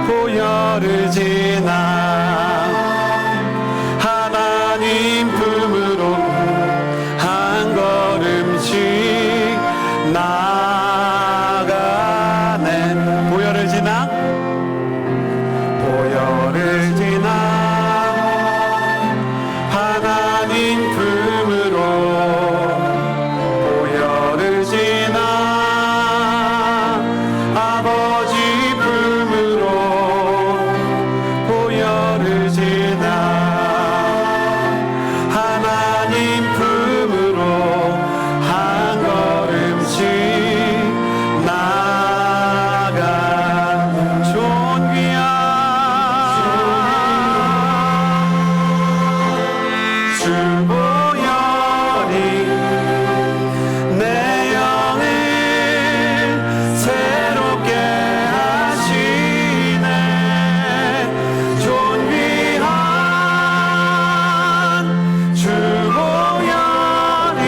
보혈을 지나 하나님 품으로 한 걸음씩 나아가네. 보혈을 지나 하나님 품으로, 보혈을 지나 아버지 품으로, 보혈을 지나 하나님 품으로 한 걸음씩 나아가. 존귀한 보혈이 내 영을 새롭게 하시네. 존귀한 주 보혈이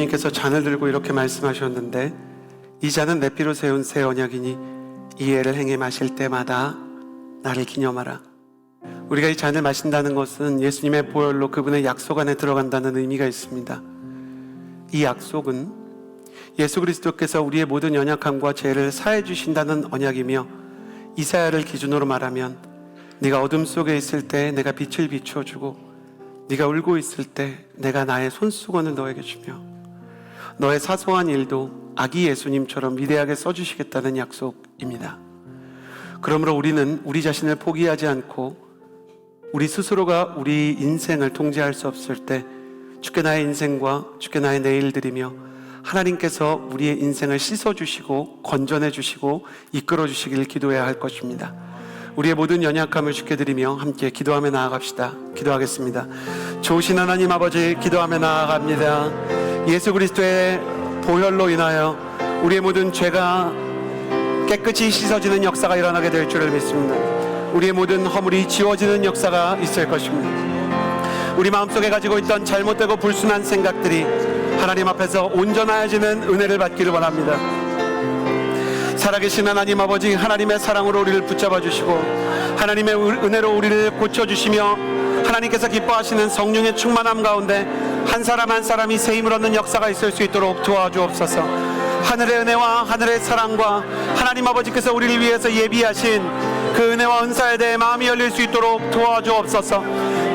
예수님께서 잔을 들고 이렇게 말씀하셨는데, 이 잔은 내 피로 세운 새 언약이니 이 예를 행해 마실 때마다 나를 기념하라. 우리가 이 잔을 마신다는 것은 예수님의 보혈로 그분의 약속 안에 들어간다는 의미가 있습니다. 이 약속은 예수 그리스도께서 우리의 모든 연약함과 죄를 사해 주신다는 언약이며, 이사야를 기준으로 말하면 네가 어둠 속에 있을 때 내가 빛을 비춰주고 네가 울고 있을 때 내가 나의 손수건을 너에게 주며 너의 사소한 일도 아기 예수님처럼 위대하게 써주시겠다는 약속입니다. 그러므로 우리는 우리 자신을 포기하지 않고 우리 스스로가 우리 인생을 통제할 수 없을 때 주께 나의 인생과 주께 나의 내일들이며 하나님께서 우리의 인생을 씻어주시고 건져내주시고 이끌어주시길 기도해야 할 것입니다. 우리의 모든 연약함을 주께 드리며 함께 기도하며 나아갑시다. 기도하겠습니다. 좋으신 하나님 아버지, 기도하며 나아갑니다. 예수 그리스도의 보혈로 인하여 우리의 모든 죄가 깨끗이 씻어지는 역사가 일어나게 될 줄을 믿습니다. 우리의 모든 허물이 지워지는 역사가 있을 것입니다. 우리 마음속에 가지고 있던 잘못되고 불순한 생각들이 하나님 앞에서 온전해지는 은혜를 받기를 원합니다. 살아계신 하나님 아버지, 하나님의 사랑으로 우리를 붙잡아 주시고 하나님의 은혜로 우리를 고쳐주시며 하나님께서 기뻐하시는 성령의 충만함 가운데 한 사람 한 사람이 새 힘을 얻는 역사가 있을 수 있도록 도와주옵소서. 하늘의 은혜와 하늘의 사랑과 하나님 아버지께서 우리를 위해서 예비하신 그 은혜와 은사에 대해 마음이 열릴 수 있도록 도와주옵소서.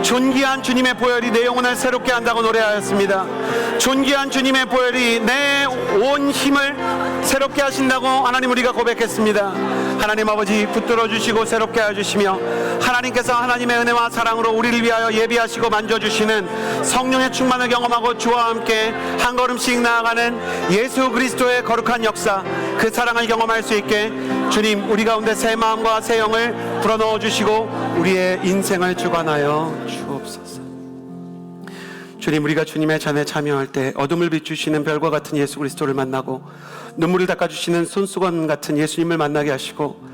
존귀한 주님의 보혈이 내 영혼을 새롭게 한다고 노래하였습니다. 존귀한 주님의 보혈이 내 온 힘을 새롭게 하신다고 하나님 우리가 고백했습니다. 하나님 아버지, 붙들어 주시고 새롭게 해주시며 하나님께서 하나님의 은혜와 사랑으로 우리를 위하여 예비하시고 만져주시는 성령의 충만을 경험하고 주와 함께 한 걸음씩 나아가는 예수 그리스도의 거룩한 역사, 그 사랑을 경험할 수 있게 주님, 우리 가운데 새 마음과 새 영을 불어넣어 주시고 우리의 인생을 주관하여 주옵소서. 주님, 우리가 주님의 잔에 참여할 때 어둠을 비추시는 별과 같은 예수 그리스도를 만나고 눈물을 닦아주시는 손수건 같은 예수님을 만나게 하시고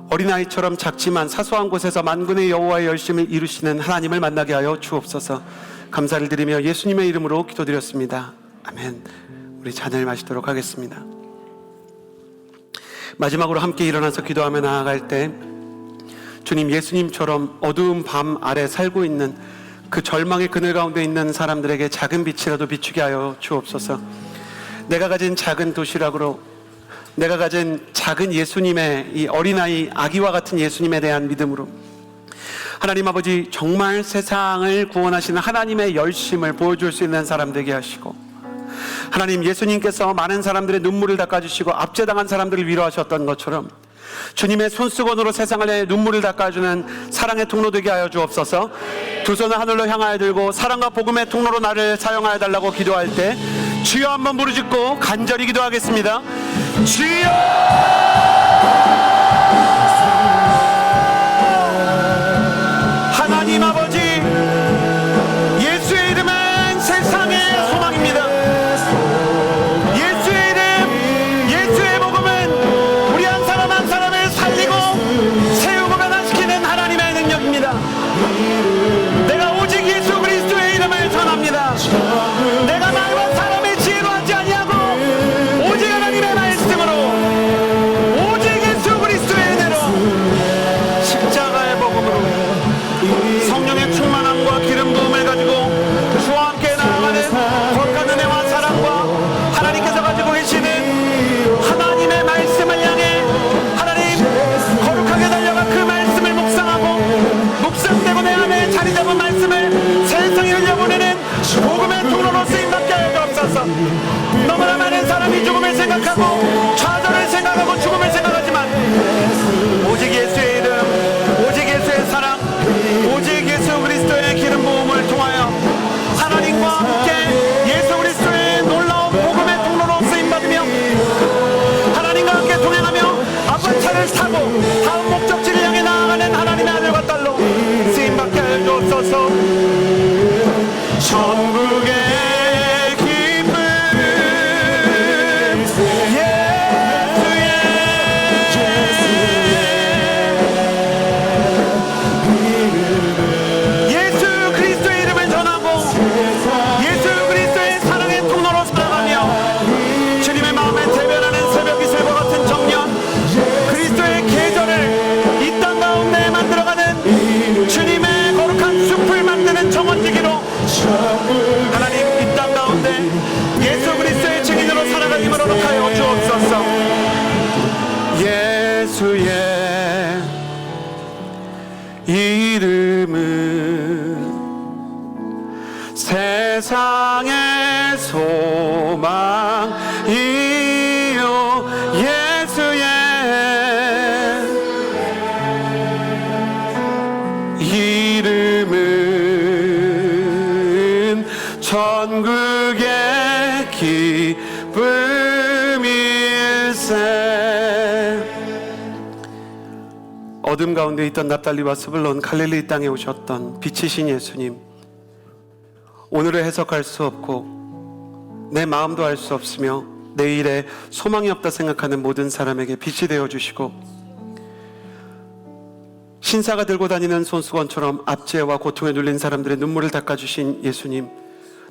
어린아이처럼 작지만 사소한 곳에서 만군의 여호와의 열심을 이루시는 하나님을 만나게 하여 주옵소서. 감사를 드리며 예수님의 이름으로 기도드렸습니다. 아멘. 우리 잔을 마시도록 하겠습니다. 마지막으로 함께 일어나서 기도하며 나아갈 때 주님, 예수님처럼 어두운 밤 아래 살고 있는 그 절망의 그늘 가운데 있는 사람들에게 작은 빛이라도 비추게 하여 주옵소서. 내가 가진 작은 도시락으로, 내가 가진 작은 예수님의 이 어린아이 아기와 같은 예수님에 대한 믿음으로 하나님 아버지, 정말 세상을 구원하시는 하나님의 열심을 보여줄 수 있는 사람 되게 하시고, 하나님, 예수님께서 많은 사람들의 눈물을 닦아주시고 압제당한 사람들을 위로하셨던 것처럼 주님의 손수건으로 세상을 눈물을 닦아주는 사랑의 통로 되게 하여 주옵소서. 두 손을 하늘로 향하여 들고 사랑과 복음의 통로로 나를 사용하여 달라고 기도할 때 주여 한번 부르짖고 간절히 기도하겠습니다. 주여! 하나님 아버지, 예수의 이름은 세상의 소망입니다. 예수의 이름, 예수의 복음은 우리 한 사람 한 사람을 살리고 세우고 변화시키는 하나님의 능력입니다. 내가 오직 예수 그리스도의 이름을 전합니다. 내가 말과 사람의 지혜로 하지 아니하고 오직 하나님의 말씀으로, 오직 예수 예수의 이름은 세상의 소망이요 예수의 이름은 천국의 기쁨일세. 어둠 가운데 있던 납달리와 스불론 갈릴리 땅에 오셨던 빛이신 예수님, 오늘을 해석할 수 없고 내 마음도 알 수 없으며 내일에 소망이 없다 생각하는 모든 사람에게 빛이 되어주시고, 신사가 들고 다니는 손수건처럼 압제와 고통에 눌린 사람들의 눈물을 닦아주신 예수님,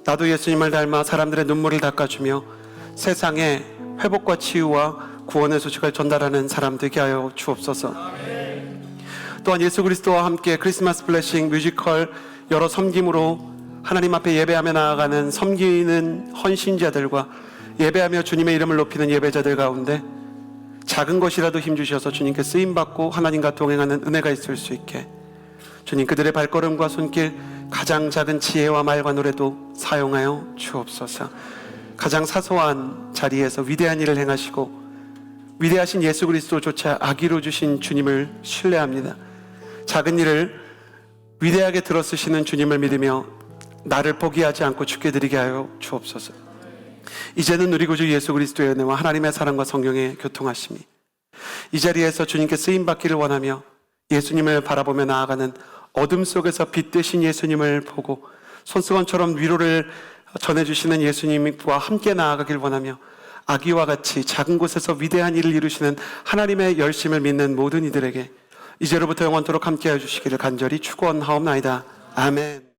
나도 예수님을 닮아 사람들의 눈물을 닦아주며 세상에 회복과 치유와 구원의 소식을 전달하는 사람 되게 하여 주옵소서. 또한 예수 그리스도와 함께 크리스마스 블레싱 뮤지컬 여러 섬김으로 하나님 앞에 예배하며 나아가는 섬기는 헌신자들과 예배하며 주님의 이름을 높이는 예배자들 가운데 작은 것이라도 힘주셔서 주님께 쓰임받고 하나님과 동행하는 은혜가 있을 수 있게 주님 그들의 발걸음과 손길 가장 작은 지혜와 말과 노래도 사용하여 주옵소서. 가장 사소한 자리에서 위대한 일을 행하시고 위대하신 예수 그리스도조차 아기로 주신 주님을 신뢰합니다. 작은 일을 위대하게 들어쓰시는 주님을 믿으며 나를 포기하지 않고 죽게 드리게 하여 주옵소서. 이제는 우리 구주 예수 그리스도의 은혜와 하나님의 사랑과 성령의 교통하심이 이 자리에서 주님께 쓰임받기를 원하며 예수님을 바라보며 나아가는 어둠 속에서 빛 되신 예수님을 보고 손수건처럼 위로를 전해주시는 예수님과 함께 나아가길 원하며 아기와 같이 작은 곳에서 위대한 일을 이루시는 하나님의 열심을 믿는 모든 이들에게 이제로부터 영원토록 함께해 주시기를 간절히 축원하옵나이다. 아멘.